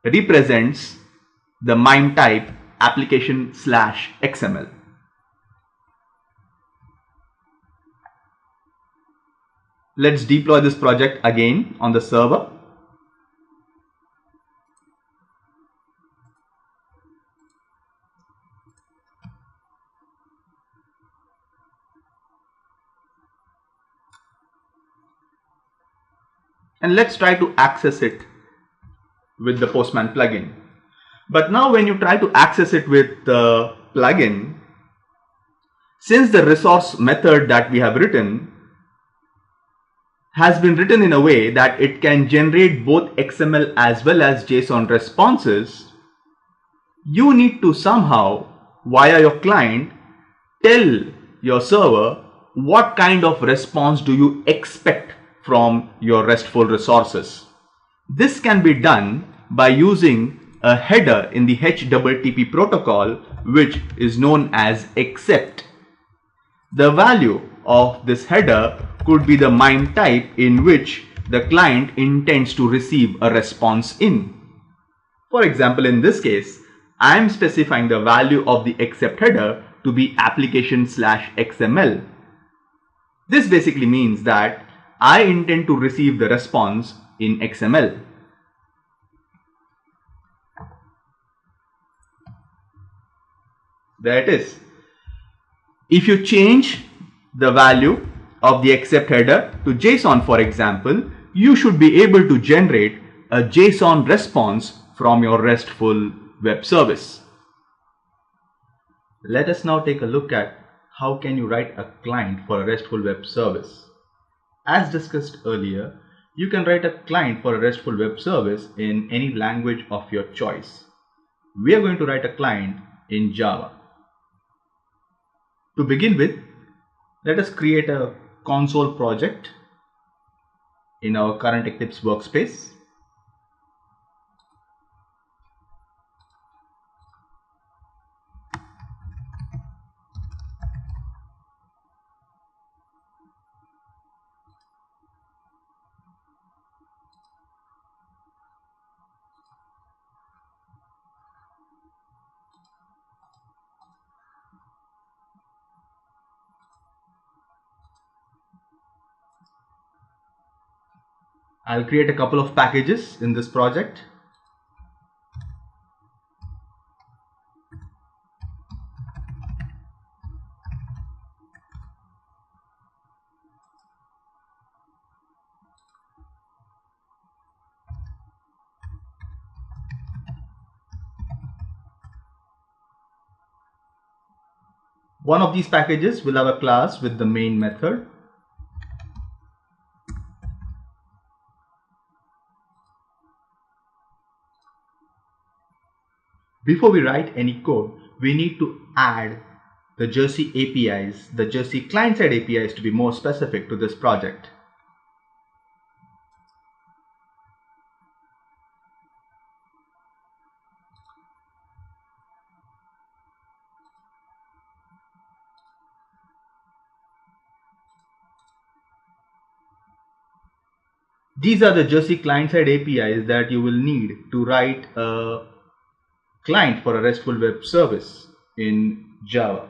Speaker 2: represents the MIME type application slash XML. Let's deploy this project again on the server. And let's try to access it with the Postman plugin. But now when you try to access it with the plugin, since the resource method that we have written has been written in a way that it can generate both XML as well as JSON responses, you need to somehow, via your client, tell your server what kind of response do you expect from your RESTful resources. This can be done by using a header in the HTTP protocol, which is known as accept. The value of this header could be the MIME type in which the client intends to receive a response in. For example, in this case, I am specifying the value of the accept header to be application slash XML. This basically means that I intend to receive the response in XML. There it is. If you change the value of the accept header to JSON, for example, you should be able to generate a JSON response from your RESTful web service. Let us now take a look at how can you write a client for a RESTful web service. As discussed earlier, you can write a client for a RESTful web service in any language of your choice. We are going to write a client in Java. To begin with, let us create a console project in our current Eclipse workspace. I'll create a couple of packages in this project. One of these packages will have a class with the main method. Before we write any code, we need to add the Jersey APIs, the Jersey client-side APIs to be more specific to this project. These are the Jersey client-side APIs that you will need to write a client for a RESTful web service in Java.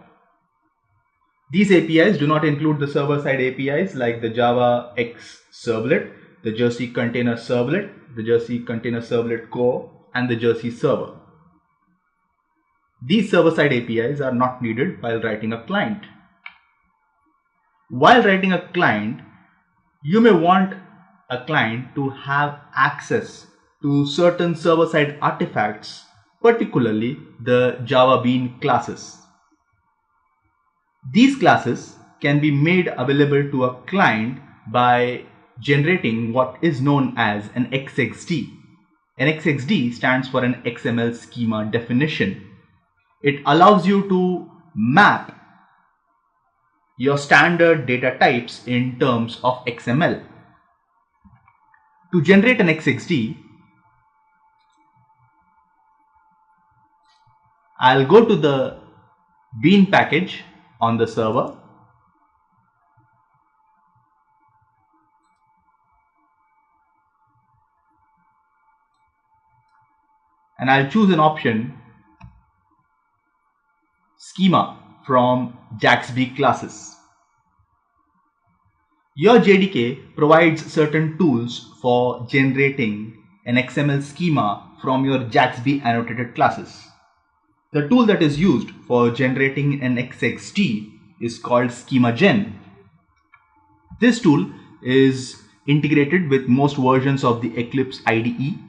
Speaker 2: These APIs do not include the server-side APIs like the Java X servlet, the Jersey container servlet, the Jersey container servlet core, and the Jersey server. These server-side APIs are not needed while writing a client. While writing a client, you may want a client to have access to certain server-side artifacts, particularly the Java Bean classes. These classes can be made available to a client by generating what is known as an XXD. An XXD stands for an XML schema definition. It allows you to map your standard data types in terms of XML. To generate an XXD, I'll go to the Bean package on the server. And I'll choose an option schema from JAXB classes. Your JDK provides certain tools for generating an XML schema from your JAXB annotated classes. The tool that is used for generating an XXD is called SchemaGen. This tool is integrated with most versions of the Eclipse IDE.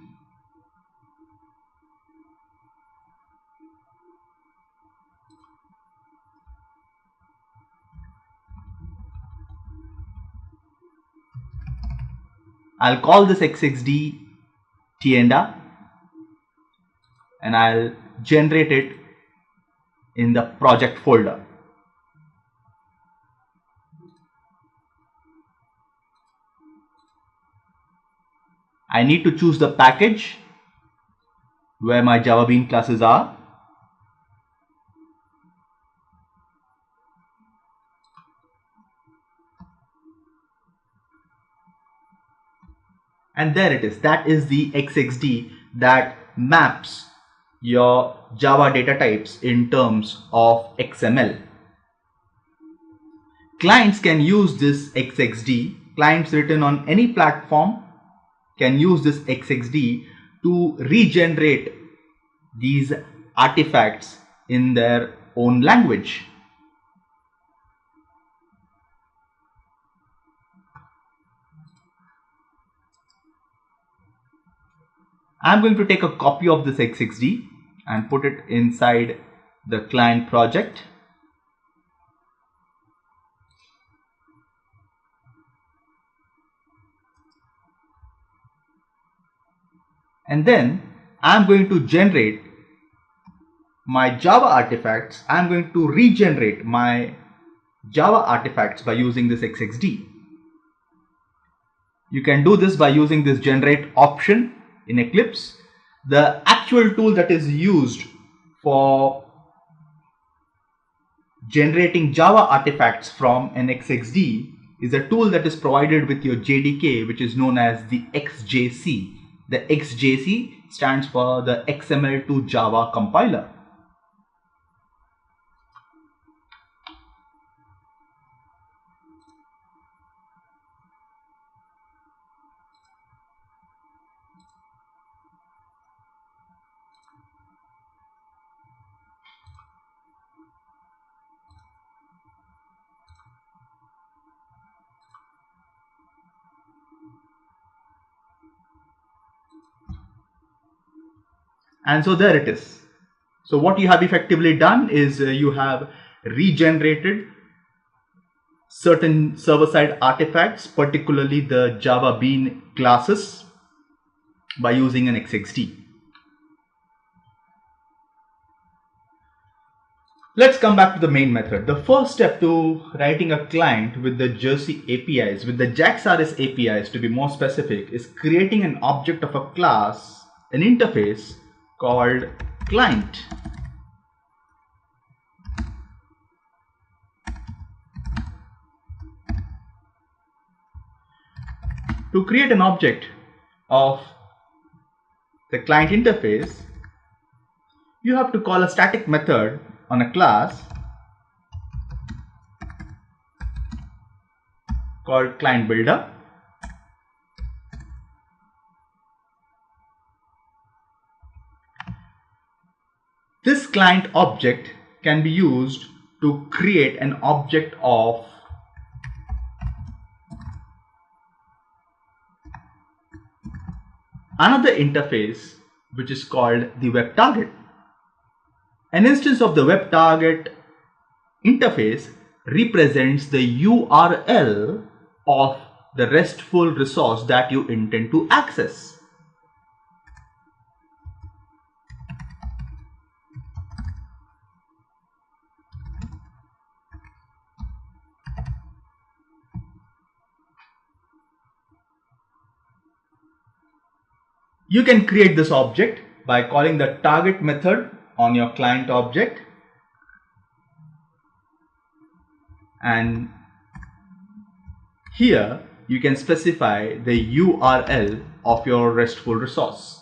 Speaker 2: I'll call this XXD Tienda and I'll generate it in the project folder. I need to choose the package where my Java Bean classes are. And there it is. That is the XXD that maps your Java data types in terms of XML. Clients can use this XXD. Clients written on any platform can use this XXD to regenerate these artifacts in their own language. I'm going to take a copy of this XXD and put it inside the client project. And then I'm going to generate my Java artifacts. I'm going to regenerate my Java artifacts by using this XXD. You can do this by using this generate option in Eclipse. The actual tool that is used for generating Java artifacts from an XXD is a tool that is provided with your JDK, which is known as the XJC. The XJC stands for the XML to Java compiler. And so there it is. So what you have effectively done is you have regenerated certain server-side artifacts, particularly the Java Bean classes, by using an XXD. Let's come back to the main method. The first step to writing a client with the Jersey APIs, with the JAX-RS APIs to be more specific, is creating an object of a class, an interface called client. To create an object of the client interface, you have to call a static method on a class called client builder. This client object can be used to create an object of another interface, which is called the web target. An instance of the web target interface represents the URL of the RESTful resource that you intend to access. You can create this object by calling the target method on your client object, and here you can specify the URL of your RESTful resource.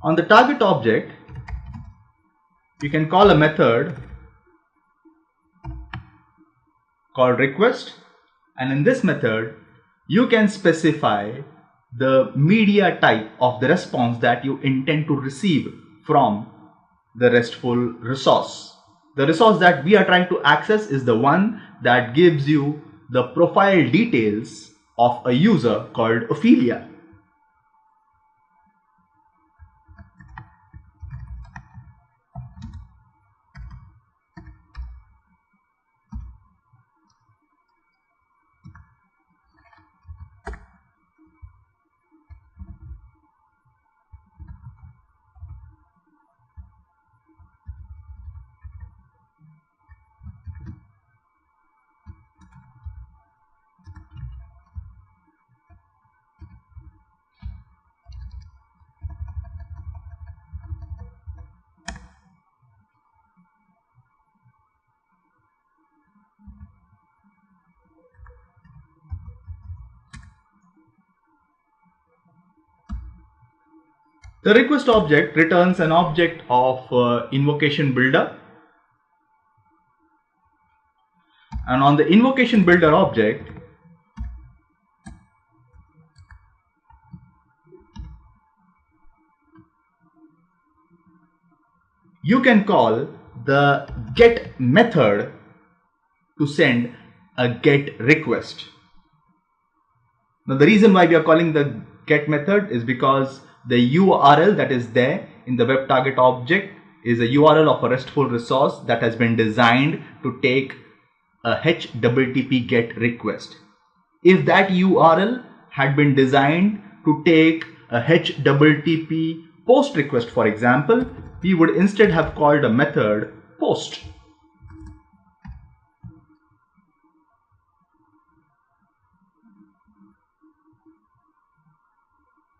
Speaker 2: On the target object, you can call a method called request, and in this method you can specify the media type of the response that you intend to receive from the RESTful resource. The resource that we are trying to access is the one that gives you the profile details of a user called Ophelia. The request object returns an object of invocation builder, and on the invocation builder object you can call the get method to send a get request. Now the reason why we are calling the get method is because the URL that is there in the web target object is a URL of a RESTful resource that has been designed to take a HTTP GET request. If that URL had been designed to take a HTTP POST request, for example, we would instead have called a method POST.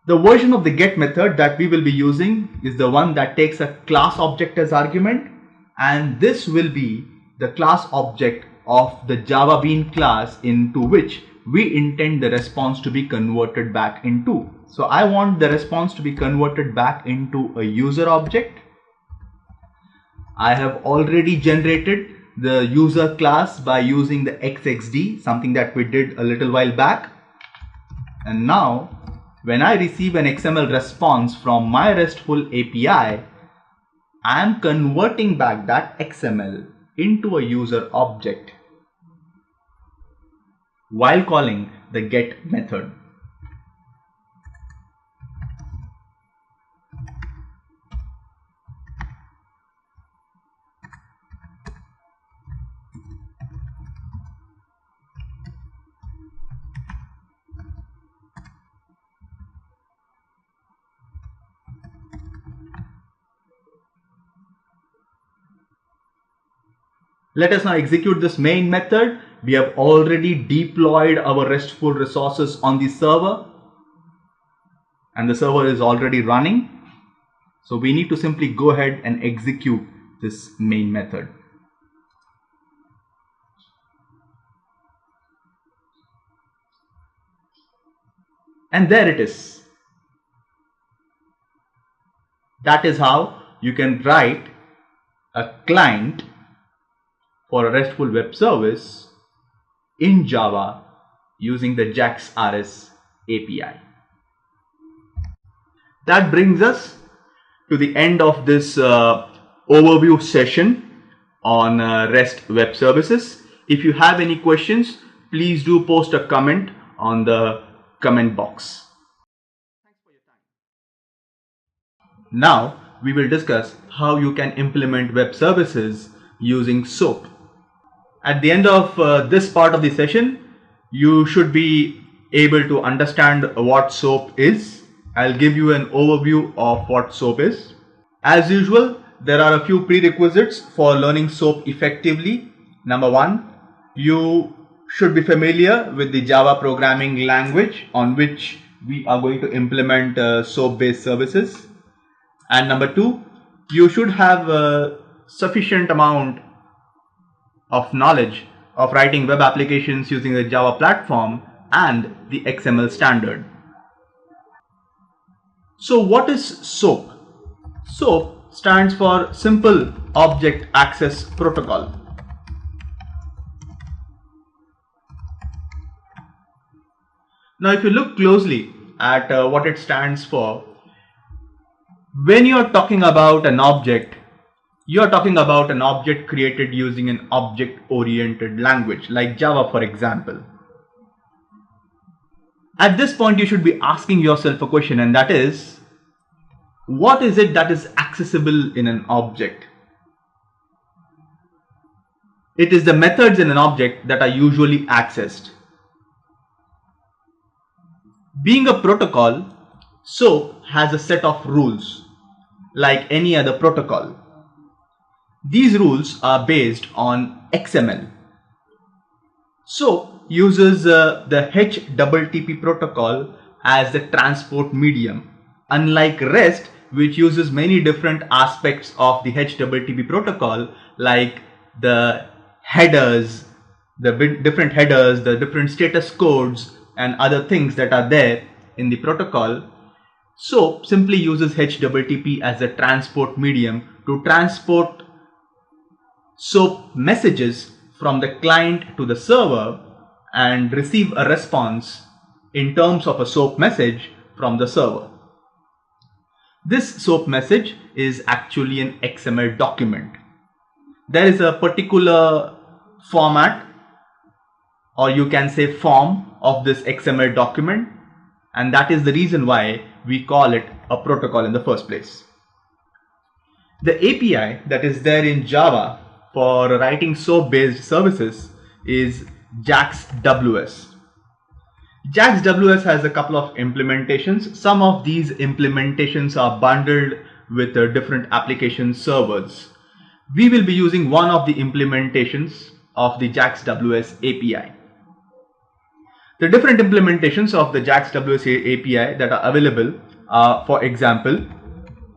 Speaker 2: The version of the get method that we will be using is the one that takes a class object as argument, and this will be the class object of the Java Bean class into which we intend the response to be converted back into. So I want the response to be converted back into a user object. I have already generated the user class by using the XXD, something that we did a little while back. And now, when I receive an XML response from my RESTful API, I am converting back that XML into a user object while calling the get method. Let us now execute this main method. We have already deployed our RESTful resources on the server, and the server is already running. So we need to simply go ahead and execute this main method. And there it is. That is how you can write a client for a RESTful web service in Java using the JAX-RS API. That brings us to the end of this overview session on REST web services. If you have any questions, please do post a comment on the comment box. Thanks for your time. Now we will discuss how you can implement web services using SOAP. At the end of this part of the session, you should be able to understand what SOAP is. I'll give you an overview of what SOAP is. As usual, there are a few prerequisites for learning SOAP effectively. Number one, you should be familiar with the Java programming language on which we are going to implement SOAP-based services. And number two, you should have a sufficient amount of knowledge of writing web applications using the Java platform and the XML standard. So what is SOAP? SOAP stands for Simple Object Access Protocol. Now if you look closely at what it stands for, when you are talking about an object, you are talking about an object created using an object-oriented language like Java, for example. At this point, you should be asking yourself a question, and that is, what is it that is accessible in an object? It is the methods in an object that are usually accessed. Being a protocol, SOAP has a set of rules like any other protocol. These rules are based on XML. SOAP uses the HTTP protocol as the transport medium, unlike REST, which uses many different aspects of the HTTP protocol, like the headers, the different status codes and other things that are there in the protocol. SOAP simply uses HTTP as a transport medium to transport SOAP messages from the client to the server and receive a response in terms of a SOAP message from the server. This SOAP message is actually an XML document. There is a particular format, or you can say form, of this XML document, and that is the reason why we call it a protocol in the first place. The API that is there in Java for writing SOAP-based services is JAX-WS. JAX-WS has a couple of implementations. Some of these implementations are bundled with different application servers. We will be using one of the implementations of the JAX-WS API. The different implementations of the JAX-WS API that are available are, for example,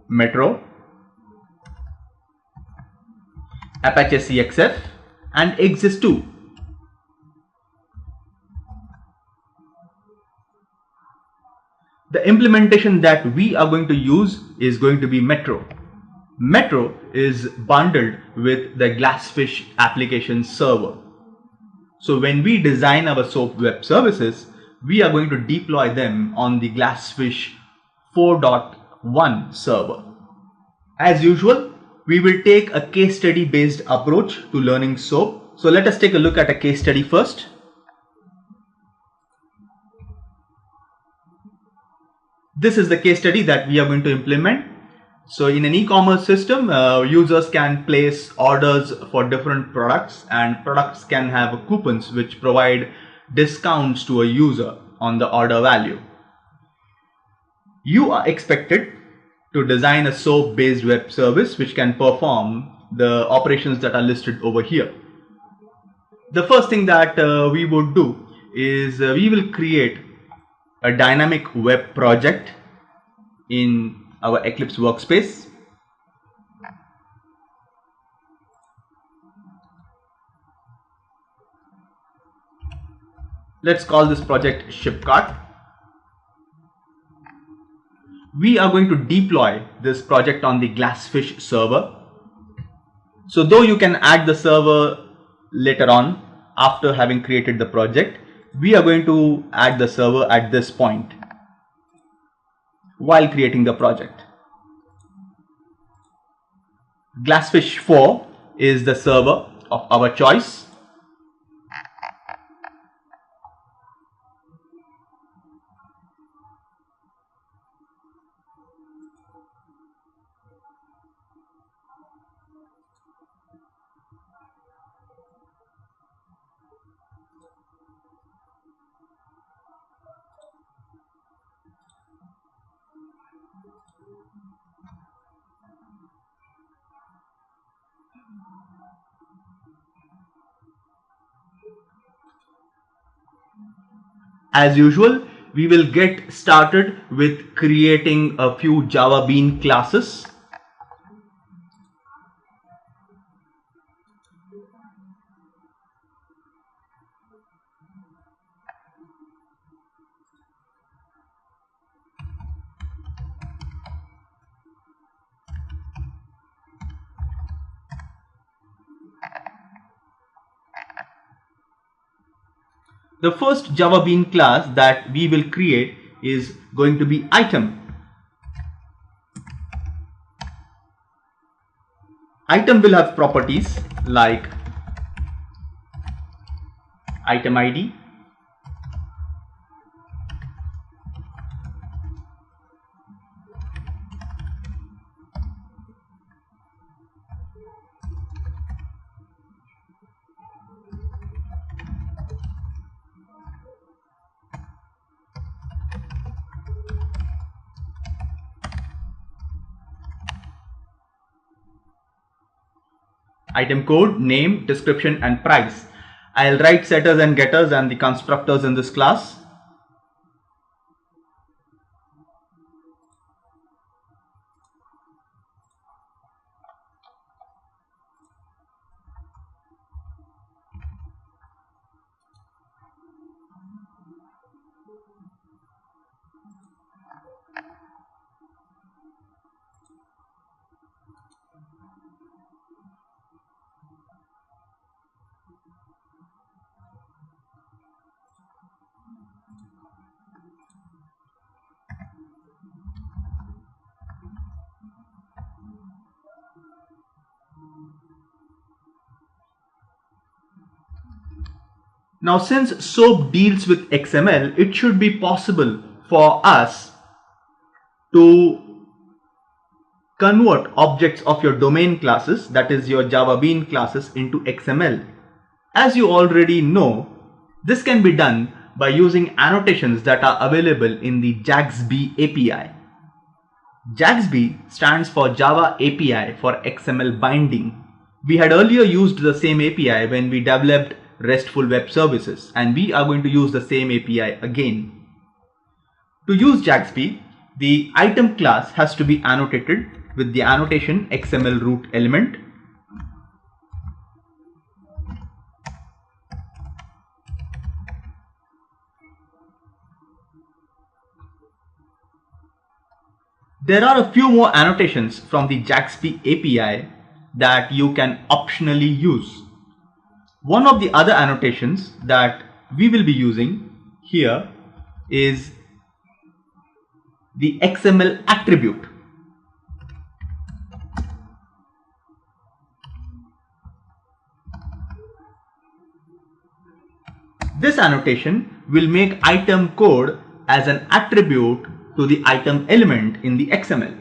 Speaker 2: Metro, Apache CXF, and Exist2. The implementation that we are going to use is going to be Metro. Metro is bundled with the Glassfish application server. So when we design our SOAP web services, we are going to deploy them on the Glassfish 4.1 server. As usual, we will take a case study based approach to learning SOAP. So let us take a look at a case study first. This is the case study that we are going to implement. So in an e-commerce system, users can place orders for different products, and products can have coupons which provide discounts to a user on the order value. You are expected to design a SOAP based web service which can perform the operations that are listed over here. The first thing that we would do is we will create a dynamic web project in our Eclipse workspace. Let's call this project Shipcart. We are going to deploy this project on the Glassfish server. So though you can add the server later on after having created the project, we are going to add the server at this point while creating the project. Glassfish 4 is the server of our choice. As usual, we will get started with creating a few Java Bean classes. The first Java Bean class that we will create is going to be item. Item will have properties like item ID, item code, name, description, and price. I'll write setters and getters and the constructors in this class. Now, since SOAP deals with XML, it should be possible for us to convert objects of your domain classes, that is your Java Bean classes, into XML. As you already know, this can be done by using annotations that are available in the JAXB API. JAXB stands for Java API for XML binding. We had earlier used the same API when we developed RESTful web services, and we are going to use the same API again. To use JAXB, the item class has to be annotated with the annotation XML root element. There are a few more annotations from the JAXB API that you can optionally use. One of the other annotations that we will be using here is the XML attribute. This annotation will make item code as an attribute to the item element in the XML.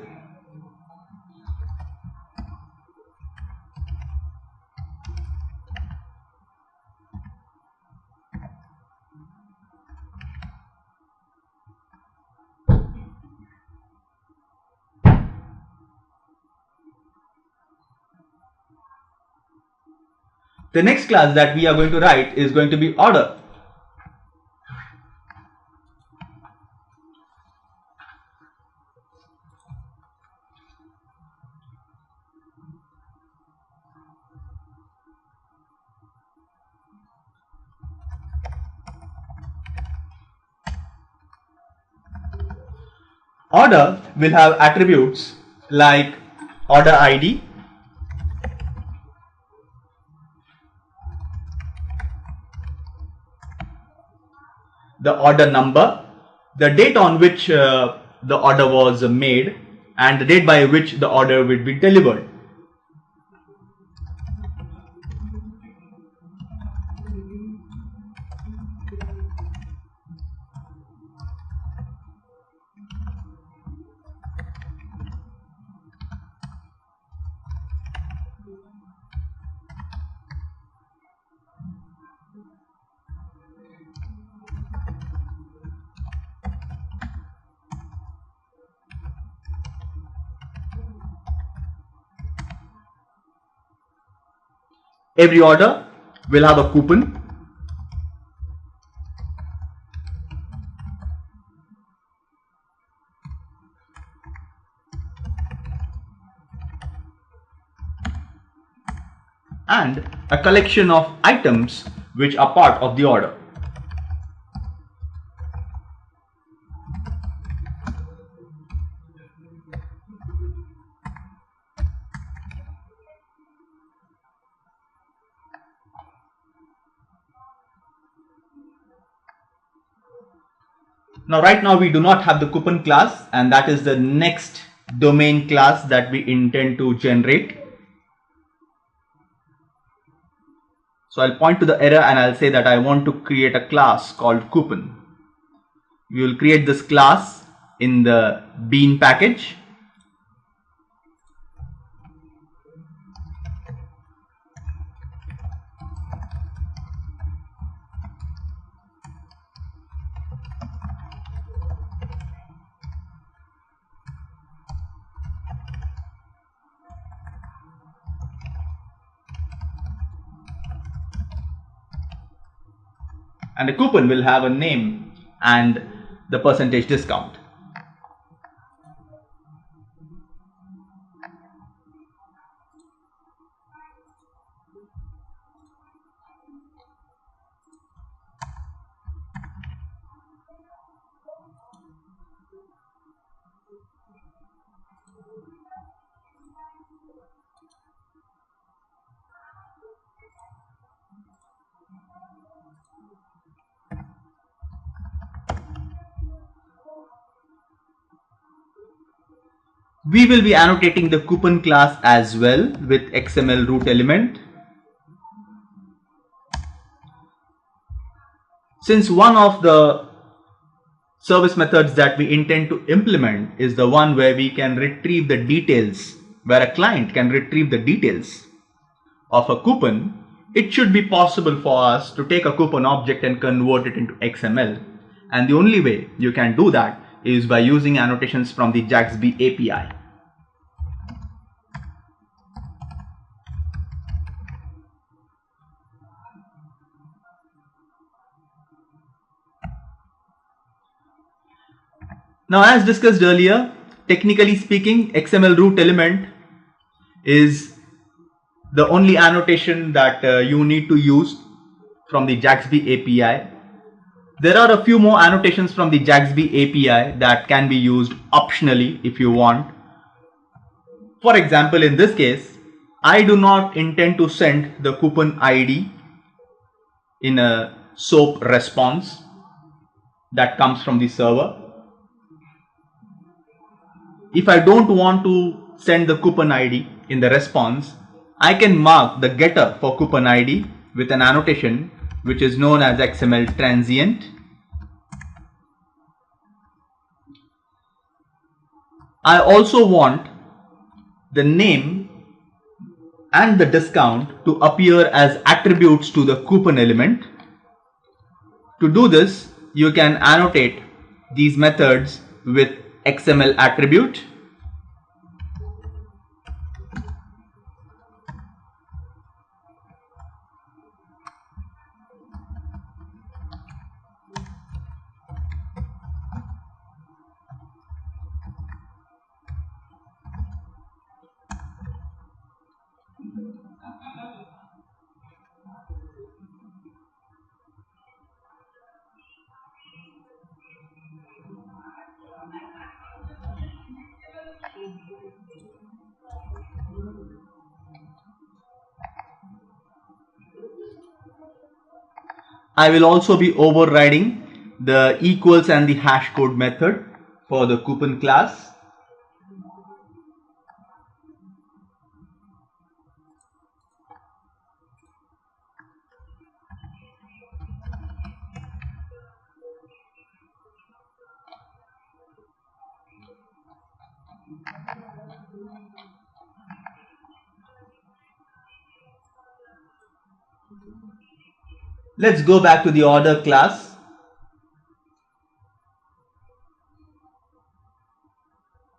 Speaker 2: The next class that we are going to write is going to be order. Order will have attributes like order ID, the order number, the date on which the order was made, and the date by which the order will be delivered. Every order will have a coupon. And a collection of items which are part of the order. Now right now we do not have the coupon class, and that is the next domain class that we intend to generate. So I'll point to the error and I'll say that I want to create a class called coupon. We will create this class in the bean package. And the coupon will have a name and the percentage discount. We will be annotating the coupon class as well with XML root element. Since one of the service methods that we intend to implement is the one where we can retrieve the details, where a client can retrieve the details of a coupon, it should be possible for us to take a coupon object and convert it into XML. And the only way you can do that is by using annotations from the JAXB API. Now, as discussed earlier, technically speaking, XML root element is the only annotation that you need to use from the JAXB API. There are a few more annotations from the Jaxby API that can be used optionally if you want. For example, in this case, I do not intend to send the coupon ID in a SOAP response that comes from the server. If I don't want to send the coupon ID in the response, I can mark the getter for coupon ID with an annotation which is known as XML transient. I also want the name and the discount to appear as attributes to the coupon element. To do this, you can annotate these methods with XML attribute. I will also be overriding the equals and the hash code method for the coupon class. Let's go back to the order class.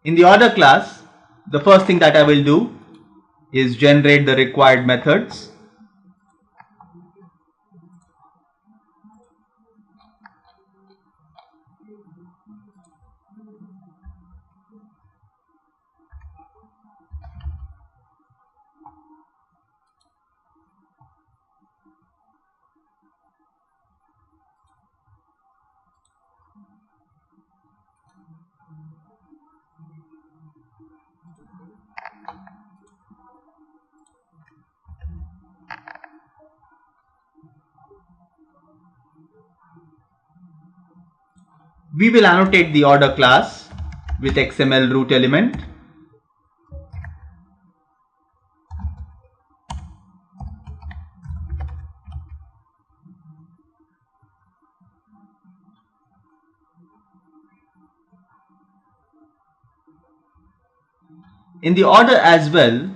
Speaker 2: In the order class, the first thing that I will do is generate the required methods. We will annotate the order class with XML root element. In the order as well,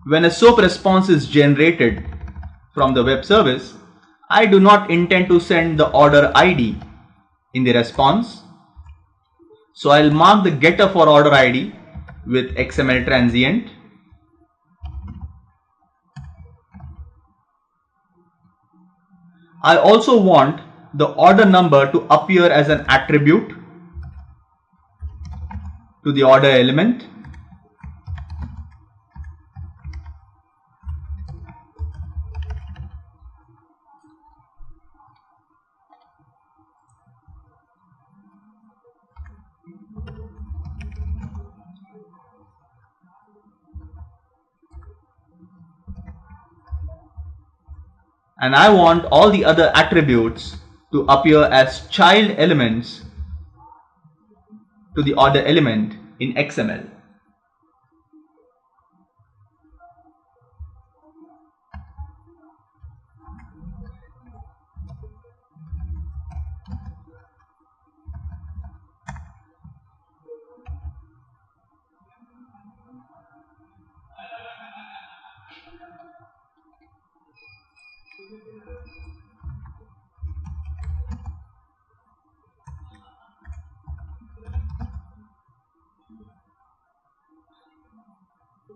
Speaker 2: when a SOAP response is generated from the web service, I do not intend to send the order ID in the response. So I'll mark the getter for order ID with XML transient. I also want the order number to appear as an attribute to the order element. And I want all the other attributes to appear as child elements to the order element in XML.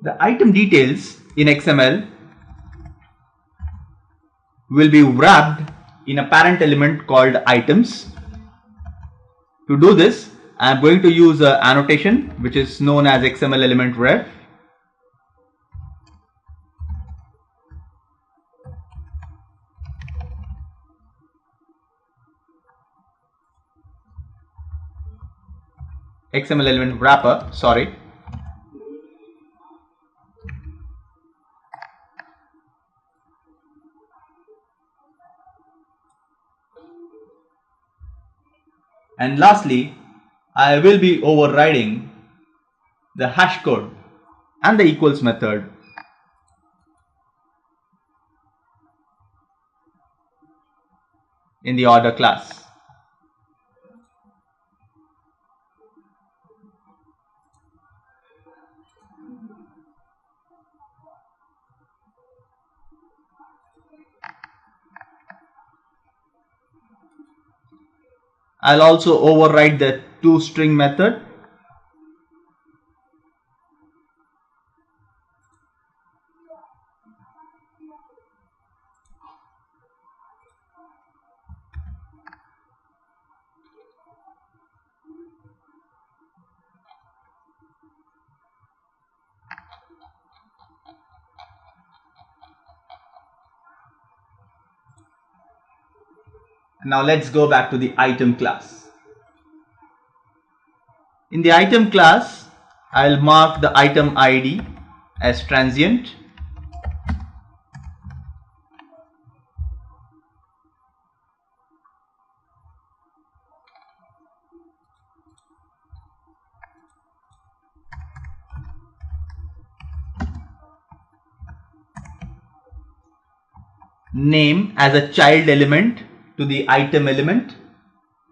Speaker 2: The item details in XML will be wrapped in a parent element called items. To do this, I am going to use an annotation which is known as XML element ref. XML element wrapper, sorry. And lastly, I will be overriding the hash code and the equals method in the order class. I'll also override the toString method. Now let's go back to the item class. In the item class, I'll mark the item ID as transient. Name as a child element to the item element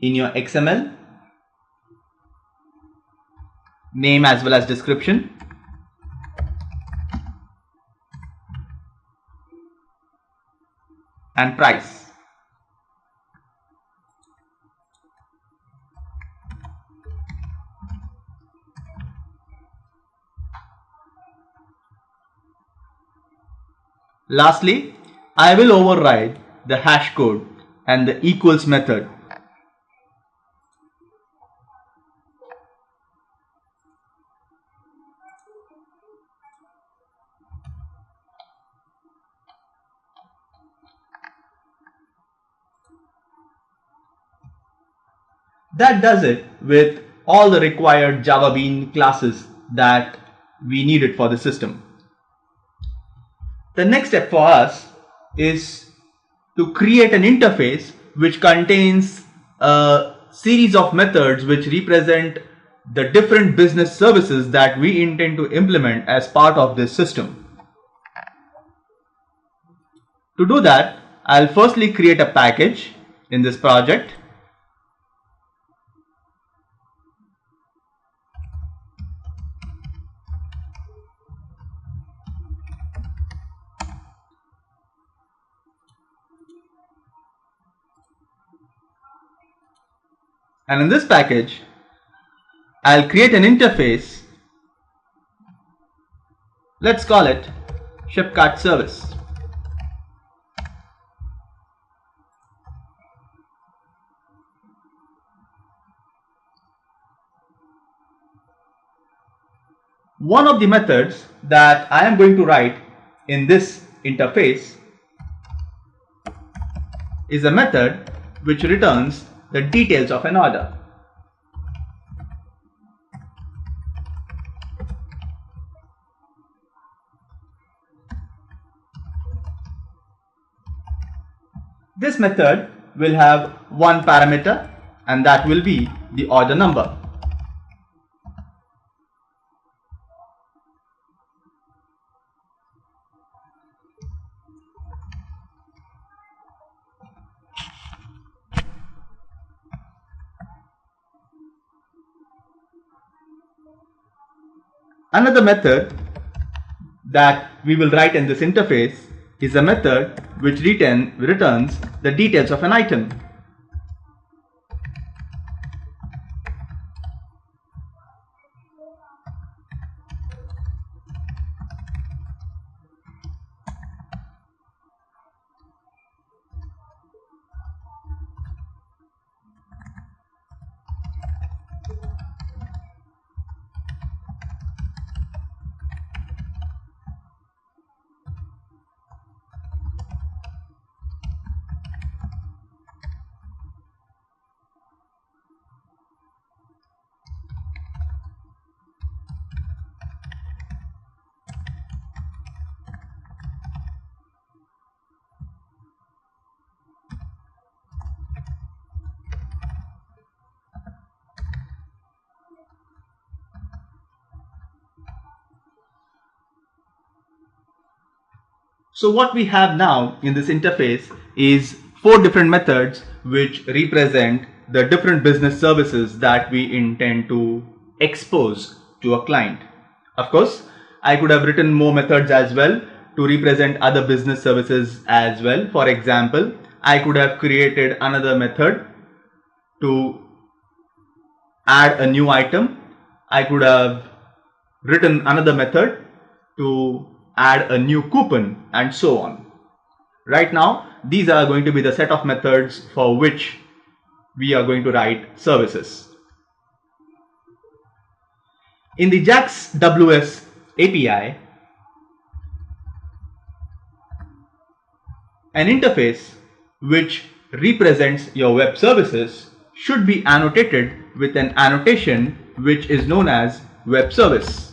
Speaker 2: in your XML. Name as well as description. And price. Lastly, I will override the hash code and the equals method. That does it with all the required Java Bean classes that we needed for the system. The next step for us is to create an interface which contains a series of methods which represent the different business services that we intend to implement as part of this system. To do that, I'll firstly create a package in this project. And in this package, I'll create an interface. Let's call it Shipcart Service. One of the methods that I am going to write in this interface is a method which returns the details of an order. This method will have one parameter, and that will be the order number. Another method that we will write in this interface is a method which returns the details of an item. So what we have now in this interface is 4 different methods which represent the different business services that we intend to expose to a client. Of course, I could have written more methods as well to represent other business services as well. For example, I could have created another method to add a new item. I could have written another method to add a new coupon, and so on. Right now, these are going to be the set of methods for which we are going to write services. In the JAX WS API, an interface which represents your web services should be annotated with an annotation which is known as web service.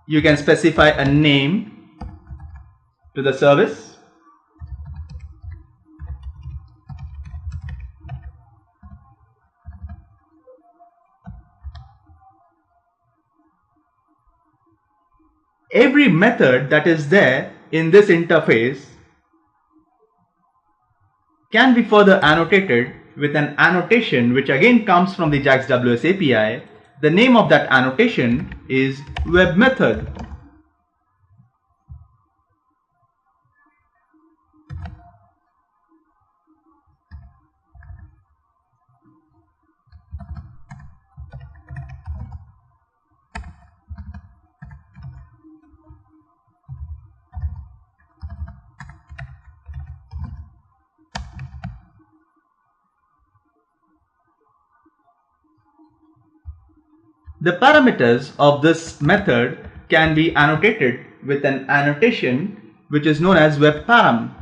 Speaker 2: You can specify a name to the service. Every method that is there in this interface can be further annotated with an annotation which again comes from the JAX WS API. The name of that annotation is web method. The parameters of this method can be annotated with an annotation which is known as web param.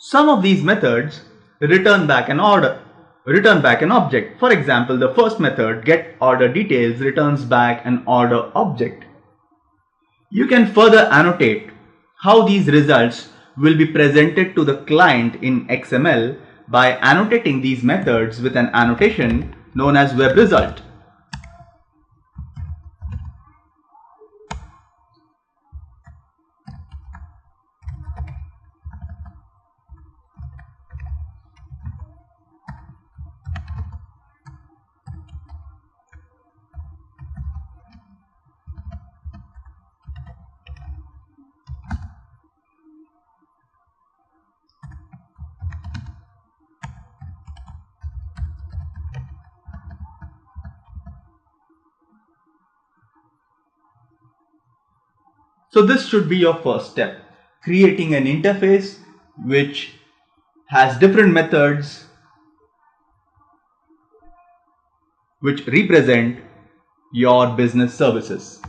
Speaker 2: Some of these methods return back an object. For example, the first method, getOrderDetails, returns back an order object. You can further annotate how these results will be presented to the client in XML by annotating these methods with an annotation known as webResult. So this should be your first step, creating an interface which has different methods which represent your business services.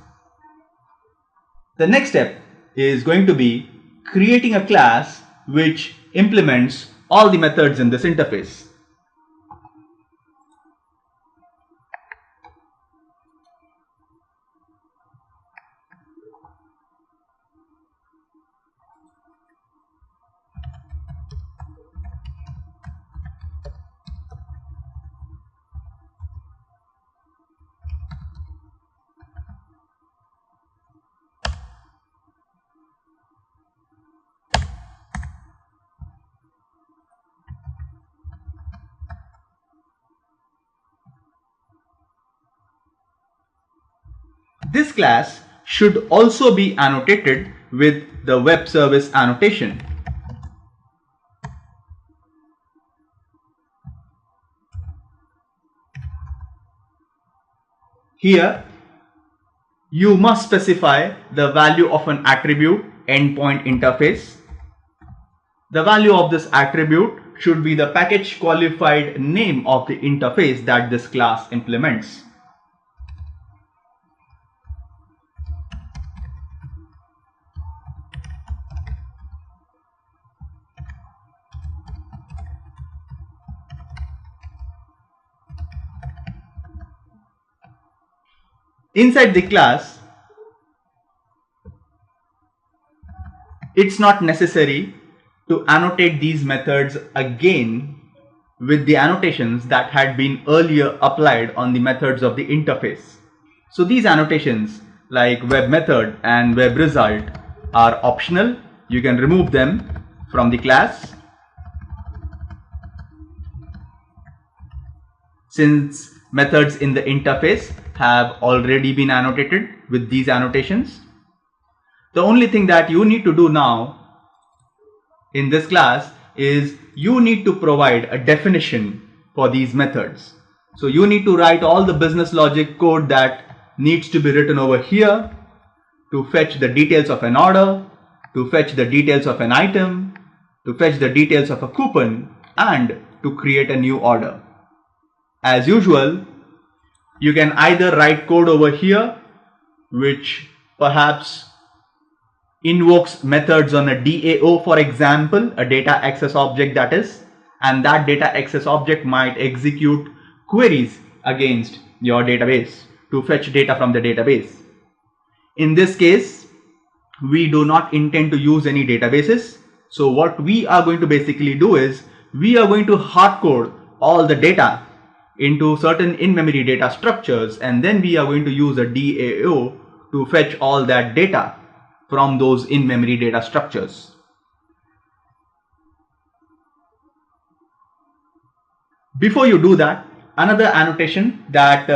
Speaker 2: The next step is going to be creating a class which implements all the methods in this interface. This class should also be annotated with the web service annotation. Here, you must specify the value of an attribute endpoint interface. The value of this attribute should be the package qualified name of the interface that this class implements. Inside the class, it's not necessary to annotate these methods again with the annotations that had been earlier applied on the methods of the interface. So these annotations like web method and web result are optional. You can remove them from the class. Since methods in the interface have already been annotated with these annotations, the only thing that you need to do now in this class is you need to provide a definition for these methods. So you need to write all the business logic code that needs to be written over here to fetch the details of an order, to fetch the details of an item, to fetch the details of a coupon, and to create a new order. As usual, you can either write code over here which perhaps invokes methods on a DAO, for example, a data access object that is, and that data access object might execute queries against your database to fetch data from the database. In this case, we do not intend to use any databases. So what we are going to basically do is we are going to hard code all the data into certain in-memory data structures, and then we are going to use a DAO to fetch all that data from those in-memory data structures. Before you do that, another annotation that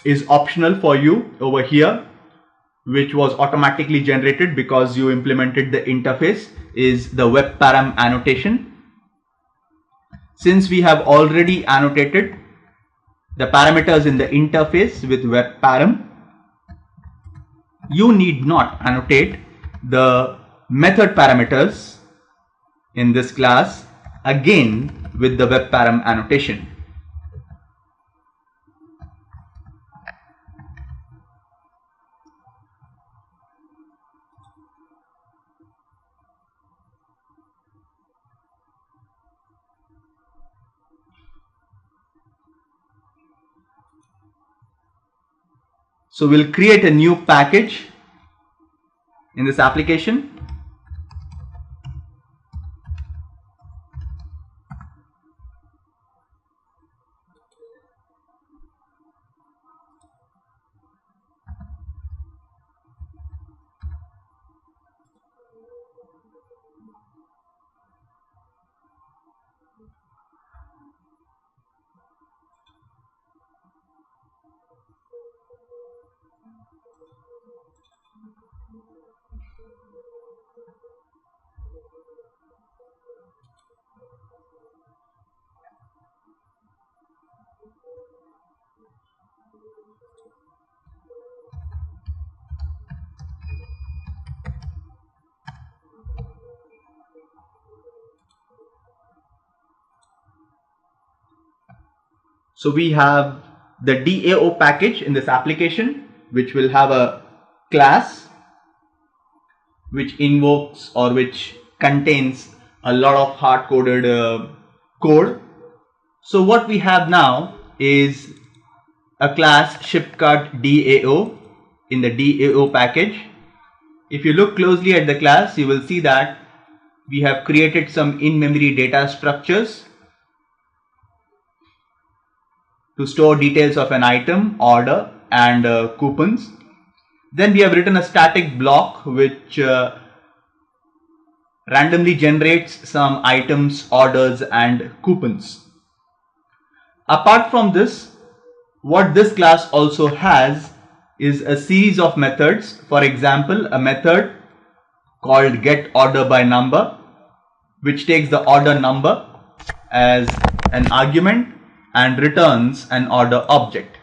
Speaker 2: is optional for you over here, which was automatically generated because you implemented the interface, is the web param annotation. Since we have already annotated the parameters in the interface with web param, you need not annotate the method parameters in this class again with the web param annotation. So we'll create a new package in this application. So we have the DAO package in this application, which will have a class which invokes or which contains a lot of hard-coded code. So what we have now is a class shipcart DAO in the DAO package. If you look closely at the class, you will see that we have created some in-memory data structures to store details of an item, order, and coupons. Then we have written a static block which randomly generates some items, orders, and coupons. Apart from this, what this class also has is a series of methods. For example, a method called getOrderByNumber, which takes the order number as an argument and returns an order object.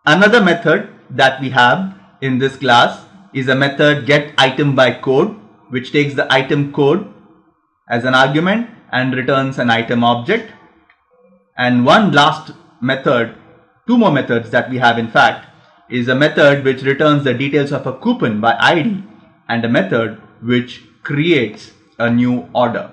Speaker 2: Another method that we have in this class is a method getItemByCode, which takes the item code as an argument and returns an item object. And one last method, two more methods that we have in fact, is a method which returns the details of a coupon by ID and a method which creates a new order.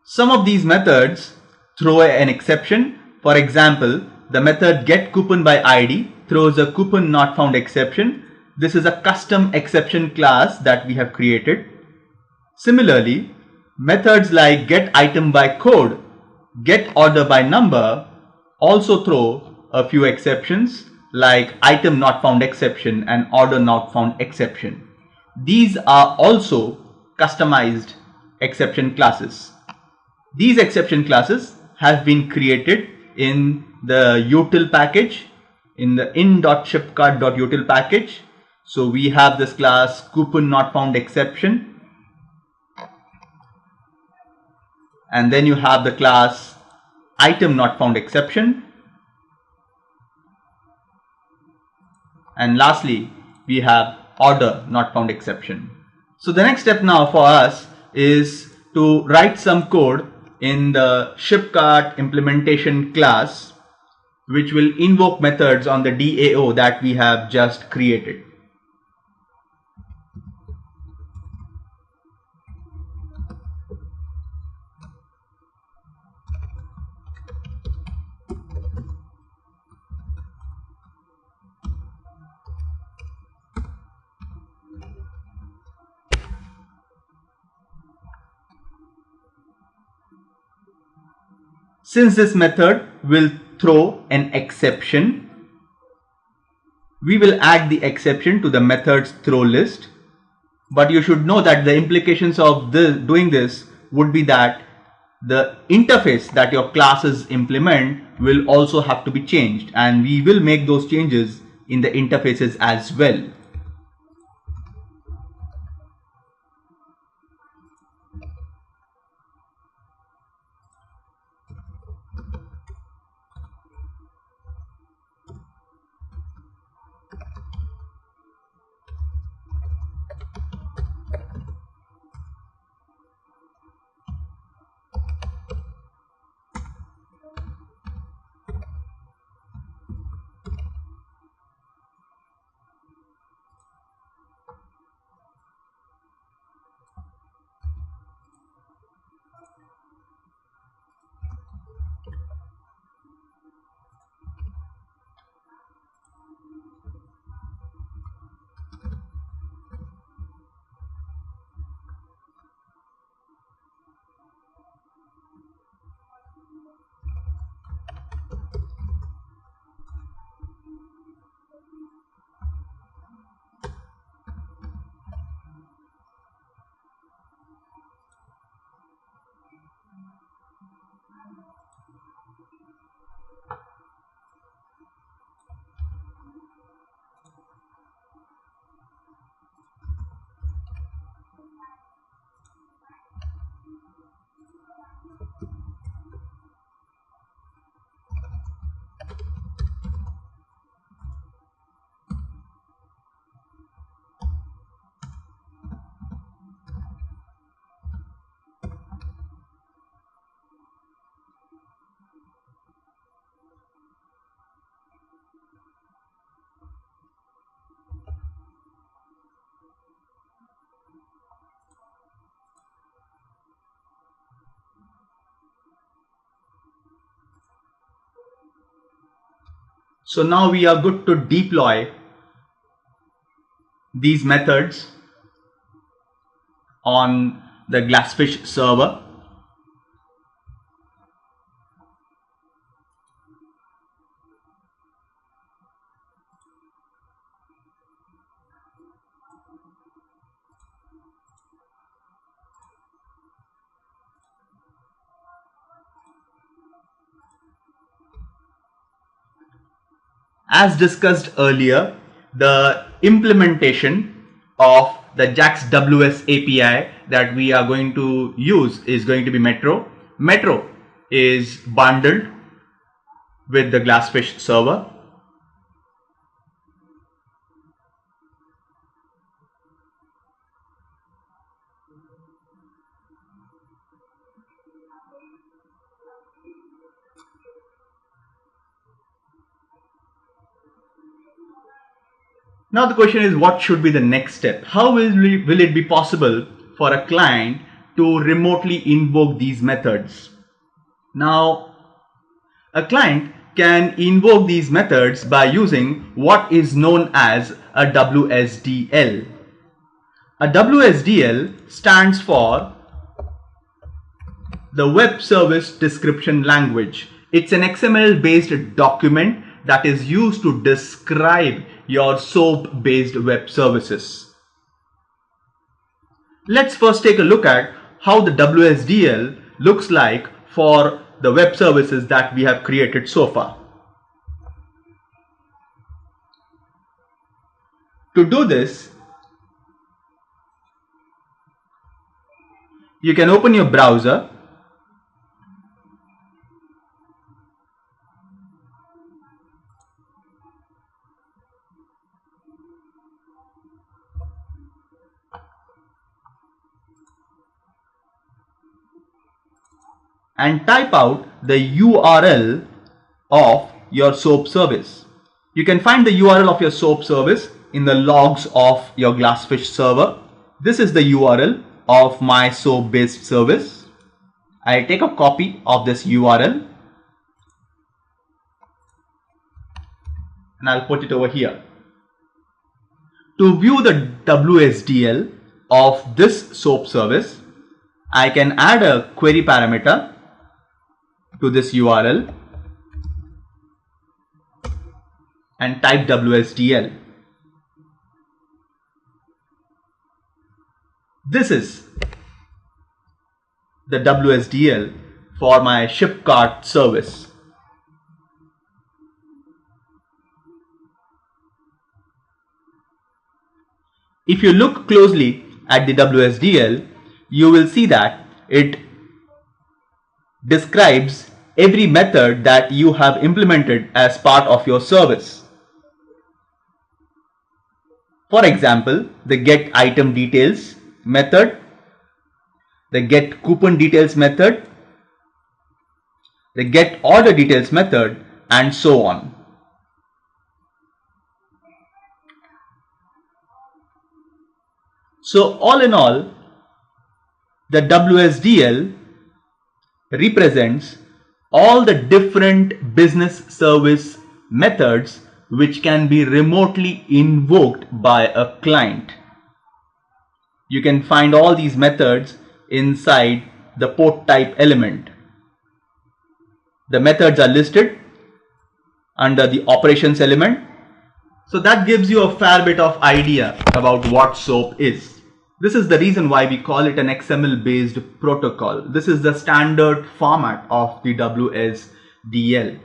Speaker 2: Some of these methods throw an exception. For example, the method getCouponById throws a coupon not found exception. This is a custom exception class that we have created. Similarly, methods like getItemByCode, getOrderByNumber also throw a few exceptions like item not found exception and order not found exception. These are also customized exception classes. These exception classes have been created in the util package, in the in.shipcart.util package. So we have this class coupon not found exception, and then you have the class item not found exception, and lastly we have order not found exception. So the next step now for us is to write some code in the ShipCart implementation class which will invoke methods on the DAO that we have just created. Since this method will throw an exception, we will add the exception to the methods throw list. But you should know that the implications of doing this would be that the interface that your classes implement will also have to be changed, and we will make those changes in the interfaces as well. So now we are good to deploy these methods on the Glassfish server. As discussed earlier, the implementation of the JAX WS API that we are going to use is going to be Metro. Metro is bundled with the Glassfish server. Now the question is, what should be the next step? How will it be possible for a client to remotely invoke these methods? Now, a client can invoke these methods by using what is known as a WSDL. A WSDL stands for the Web Service Description Language. It's an XML based document that is used to describe your SOAP based web services. Let's first take a look at how the WSDL looks like for the web services that we have created so far. To do this, you can open your browser and type out the URL of your SOAP service. You can find the URL of your SOAP service in the logs of your Glassfish server. This is the URL of my SOAP based service. I'll take a copy of this URL and I'll put it over here. To view the WSDL of this SOAP service, I can add a query parameter to this URL and type WSDL. This is the WSDL for my Shipcart service. If you look closely at the WSDL, you will see that it describes every method that you have implemented as part of your service. For example, the get item details method, the get coupon details method, the get order details method, and so on. So all in all, the WSDL represents all the different business service methods which can be remotely invoked by a client. You can find all these methods inside the port type element. The methods are listed under the operations element. So that gives you a fair bit of idea about what SOAP is. This is the reason why we call it an XML based protocol. This is the standard format of the WSDL.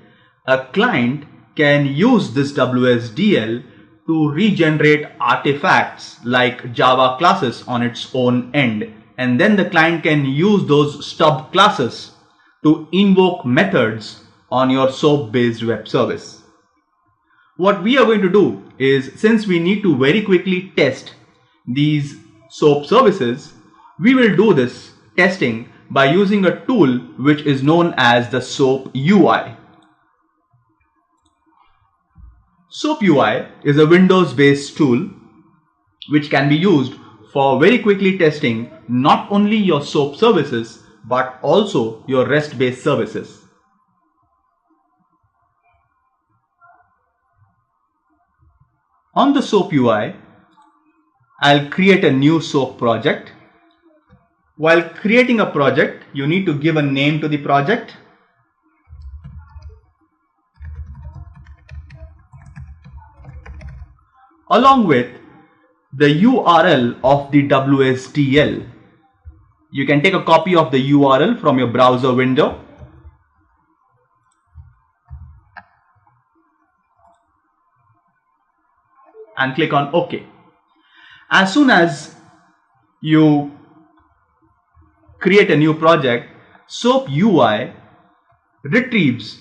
Speaker 2: A client can use this WSDL to regenerate artifacts like Java classes on its own end, and then the client can use those stub classes to invoke methods on your SOAP based web service. What we are going to do is, since we need to very quickly test these SOAP services, we will do this testing by using a tool which is known as the SOAP UI. SOAP UI is a Windows based tool which can be used for very quickly testing not only your SOAP services but also your REST based services. On the SOAP UI, I'll create a new SOAP project. While creating a project, you need to give a name to the project. Along with the URL of the WSDL. You can take a copy of the URL from your browser window. and click on OK. As soon as you create a new project, SOAP UI retrieves,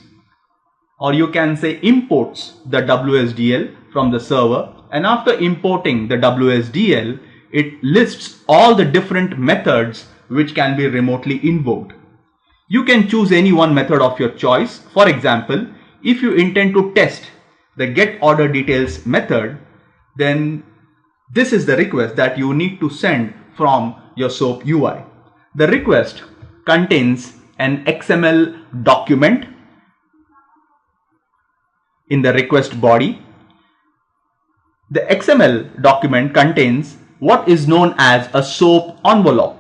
Speaker 2: or you can say imports, the WSDL from the server, and after importing the WSDL, it lists all the different methods which can be remotely invoked. You can choose any one method of your choice. For example, if you intend to test the get order details method, then this is the request that you need to send from your SOAP UI. The request contains an XML document in the request body. The XML document contains what is known as a SOAP envelope.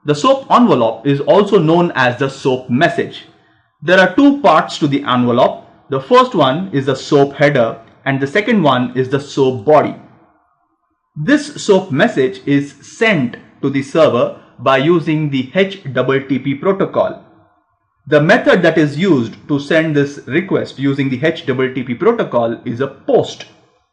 Speaker 2: The SOAP envelope is also known as the SOAP message. There are two parts to the envelope. The first one is the SOAP header and the second one is the SOAP body. This SOAP message is sent to the server by using the HTTP protocol. The method that is used to send this request using the HTTP protocol is a POST,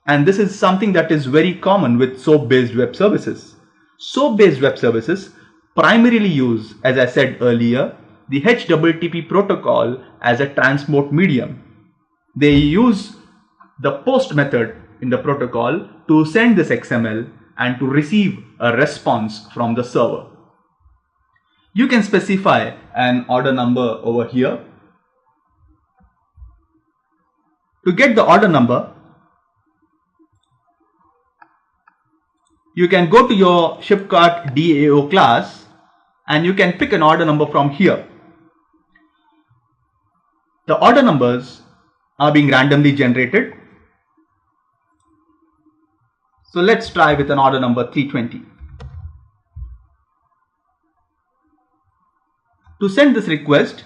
Speaker 2: and this is something that is very common with SOAP based web services. SOAP based web services primarily use, as I said earlier, the HTTP protocol as a transport medium. They use the POST method in the protocol to send this XML and to receive a response from the server. You can specify an order number over here. To get the order number, you can go to your ShipCart DAO class and you can pick an order number from here. The order numbers are being randomly generated. So let's try with an order number 320. To send this request,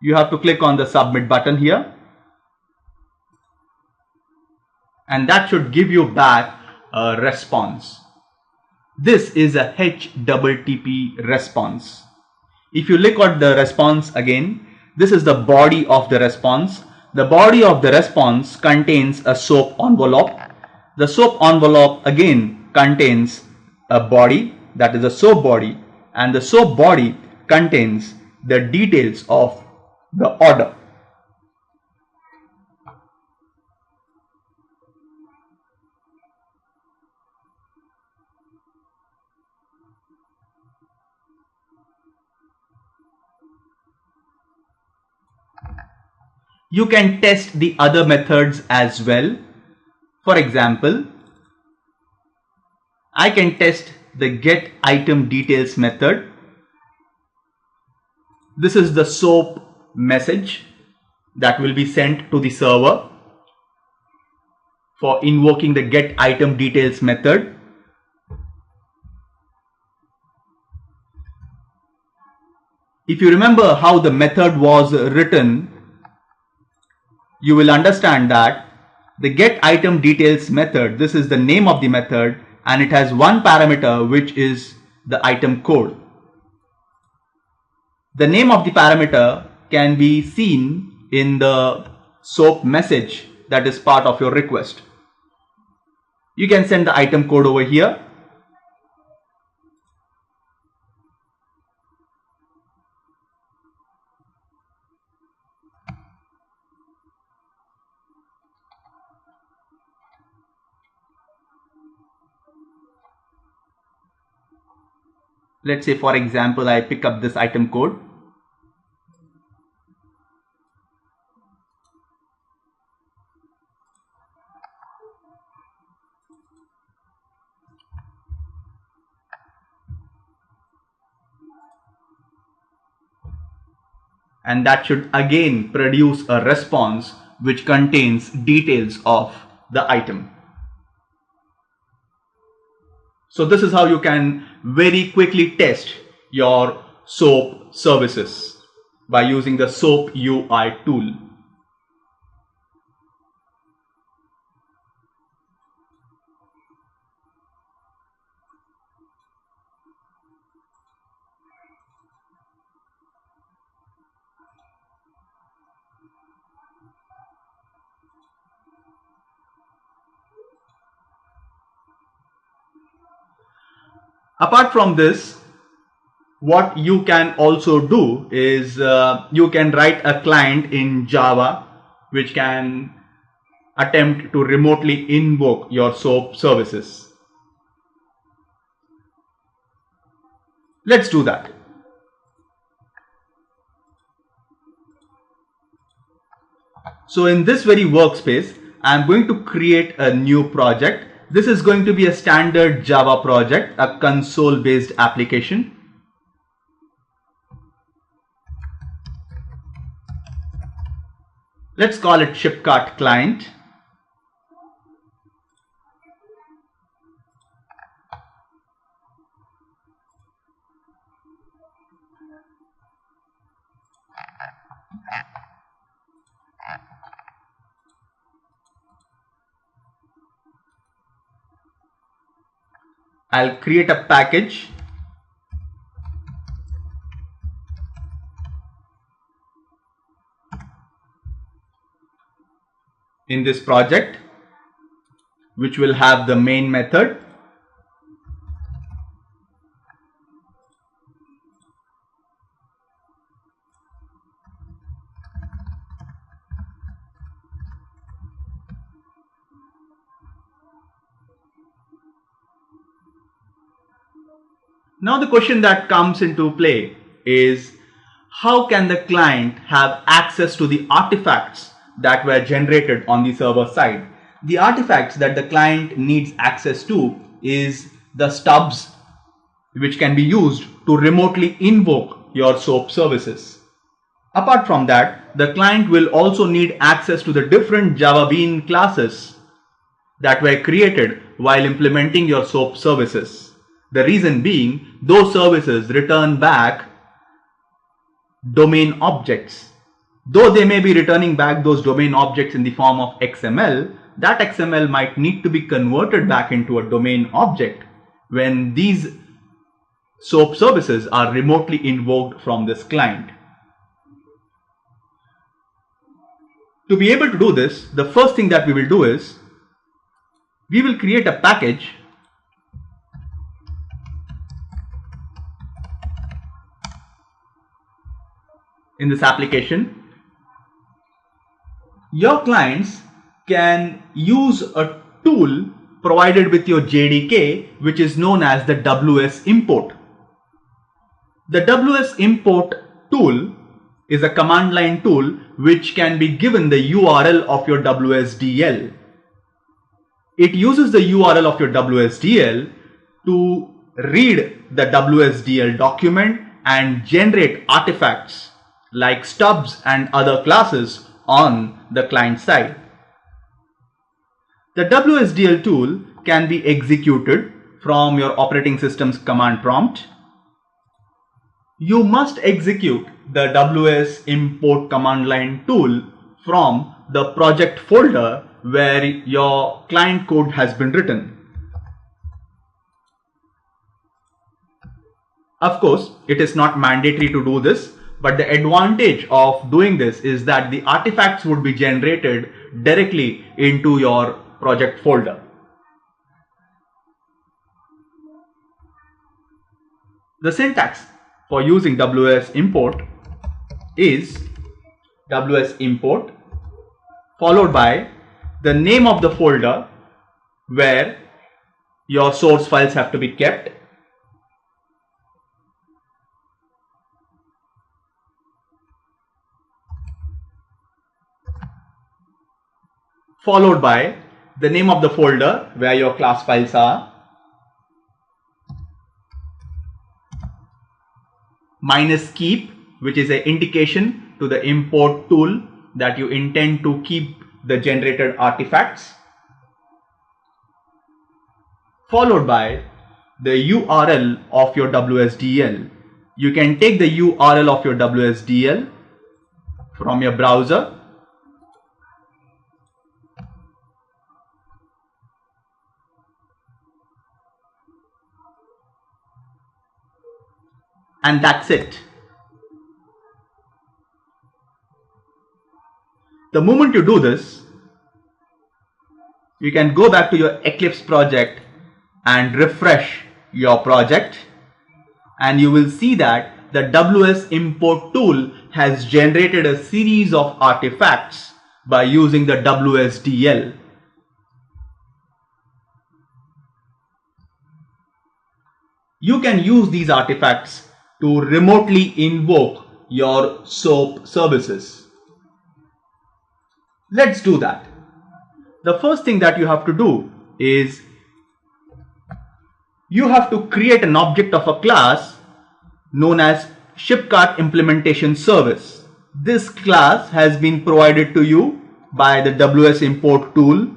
Speaker 2: you have to click on the submit button here, and that should give you back a response. This is a HTTP response. If you look at the response again, this is the body of the response. The body of the response contains a SOAP envelope. The SOAP envelope again contains a body, that is a SOAP body, and the SOAP body contains the details of the order. You can test the other methods as well. For example, I can test the get item details method. This is the SOAP message that will be sent to the server for invoking the get item details method. If you remember how the method was written, you will understand that the get item details method, this is the name of the method, and it has one parameter which is the item code. The name of the parameter can be seen in the SOAP message that is part of your request. You can send the item code over here. Let's say, for example, I pick up this item code. And that should again produce a response which contains details of the item. So this is how you can very quickly test your SOAP services by using the SOAP UI tool. Apart from this, what you can also do is you can write a client in Java which can attempt to remotely invoke your SOAP services. Let's do that. So in this very workspace, I'm going to create a new project. This is going to be a standard Java project, a console-based application. Let's call it Shipcart Client. I'll create a package. In this project, which will have the main method. Now the question that comes into play is, how can the client have access to the artifacts that were generated on the server side? The artifacts that the client needs access to is the stubs, which can be used to remotely invoke your SOAP services. Apart from that, the client will also need access to the different Java Bean classes that were created while implementing your SOAP services. The reason being, those services return back domain objects. Though they may be returning back those domain objects in the form of XML, that XML might need to be converted back into a domain object when these SOAP services are remotely invoked from this client. To be able to do this, the first thing that we will do is, we will create a package in this application. Your clients can use a tool provided with your JDK, which is known as the WS import. The WS import tool is a command line tool which can be given the URL of your WSDL. It uses the URL of your WSDL to read the WSDL document and generate artifacts like stubs and other classes on the client side. The WSDL tool can be executed from your operating system's command prompt. You must execute the WS import command line tool from the project folder where your client code has been written. Of course, it is not mandatory to do this, but the advantage of doing this is that the artifacts would be generated directly into your project folder. The syntax for using WS import is WS import followed by the name of the folder where your source files have to be kept, followed by the name of the folder where your class files are, -keep, which is an indication to the import tool that you intend to keep the generated artifacts, followed by the URL of your WSDL. You can take the URL of your WSDL from your browser and that's it. The moment you do this, you can go back to your Eclipse project and refresh your project, and you will see that the WS import tool has generated a series of artifacts by using the WSDL. You can use these artifacts to remotely invoke your SOAP services. Let's do that. The first thing that you have to do is you have to create an object of a class known as ShipCart implementation service. This class has been provided to you by the WS import tool.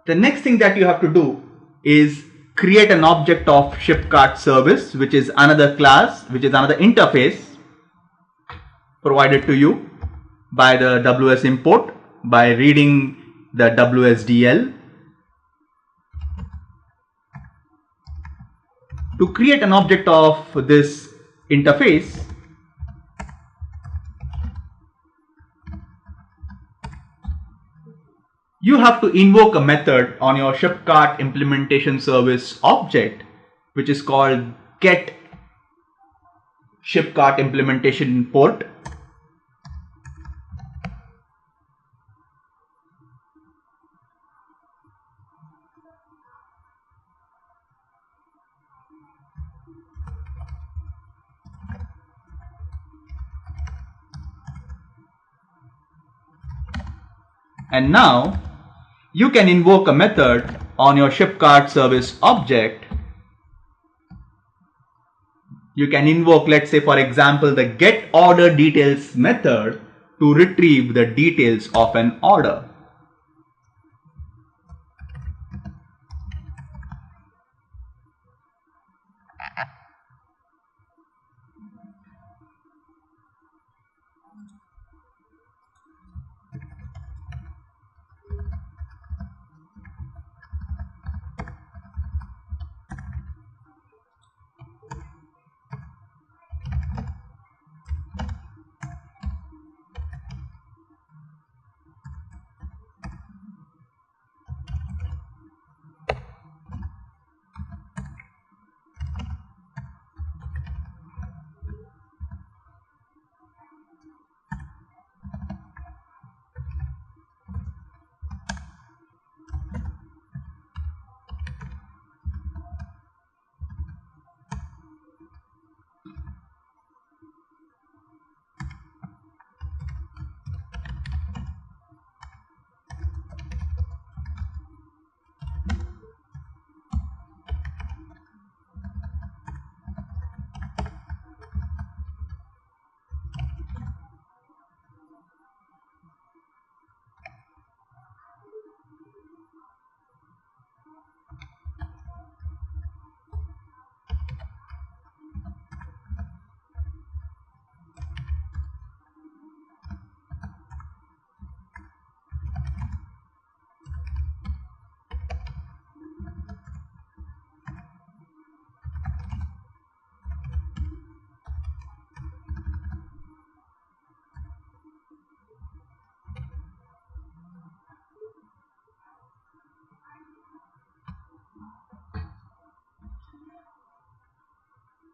Speaker 2: The next thing that you have to do is create an object of ShipCart service, which is another class, which is another interface provided to you by the WS import by reading the WSDL. To create an object of this interface, you have to invoke a method on your ShipCart implementation service object, which is called get ShipCart implementation import. And now you can invoke a method on your ShipCart service object. You can invoke, let's say for example, the get order details method to retrieve the details of an order.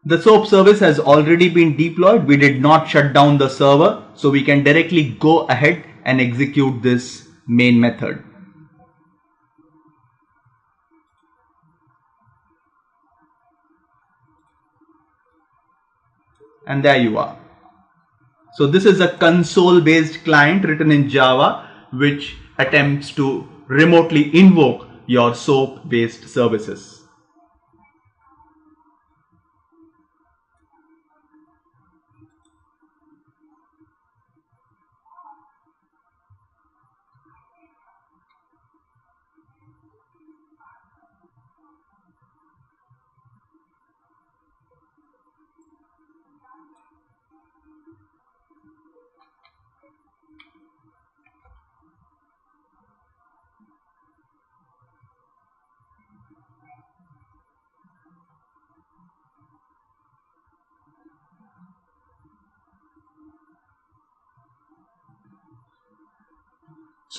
Speaker 2: The SOAP service has already been deployed. We did not shut down the server, so we can directly go ahead and execute this main method. And there you are. So this is a console-based client written in Java, which attempts to remotely invoke your SOAP-based services.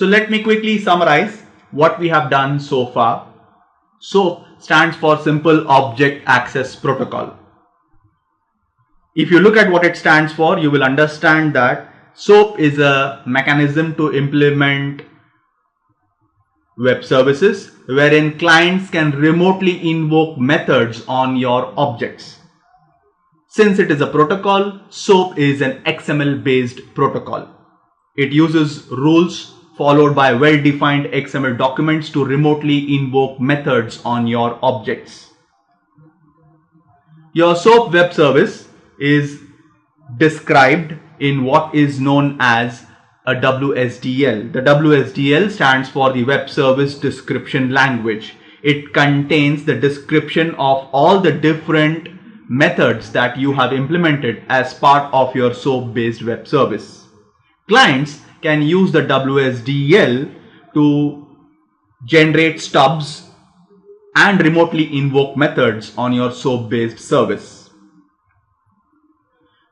Speaker 2: So let me quickly summarize what we have done so far. SOAP stands for Simple Object Access Protocol. If you look at what it stands for, you will understand that SOAP is a mechanism to implement web services wherein clients can remotely invoke methods on your objects. Since it is a protocol, SOAP is an XML based protocol. It uses rules followed by well-defined XML documents to remotely invoke methods on your objects. Your SOAP web service is described in what is known as a WSDL. The WSDL stands for the Web Service Description Language. It contains the description of all the different methods that you have implemented as part of your SOAP based web service. Clients can use the WSDL to generate stubs and remotely invoke methods on your SOAP based service.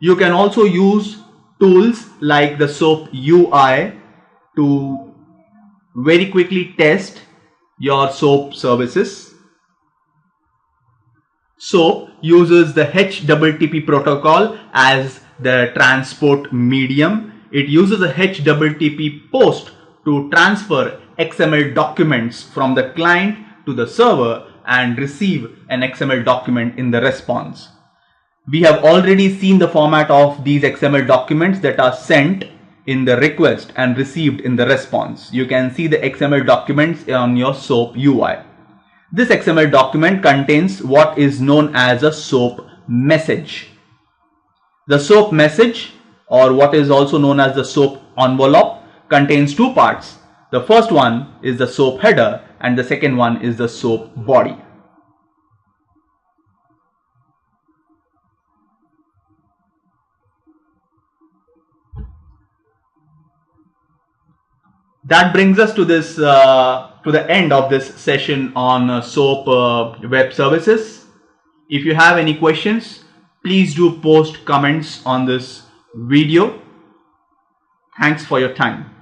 Speaker 2: You can also use tools like the SOAP UI to very quickly test your SOAP services. SOAP uses the HTTP protocol as the transport medium. It uses a HTTP post to transfer XML documents from the client to the server and receive an XML document in the response. We have already seen the format of these XML documents that are sent in the request and received in the response. You can see the XML documents on your SOAP UI. This XML document contains what is known as a SOAP message. The SOAP message, or what is also known as the SOAP envelope, contains two parts. The first one is the SOAP header and the second one is the SOAP body. That brings us to this to the end of this session on SOAP web services. If you have any questions, please do post comments on this video. Thanks for your time.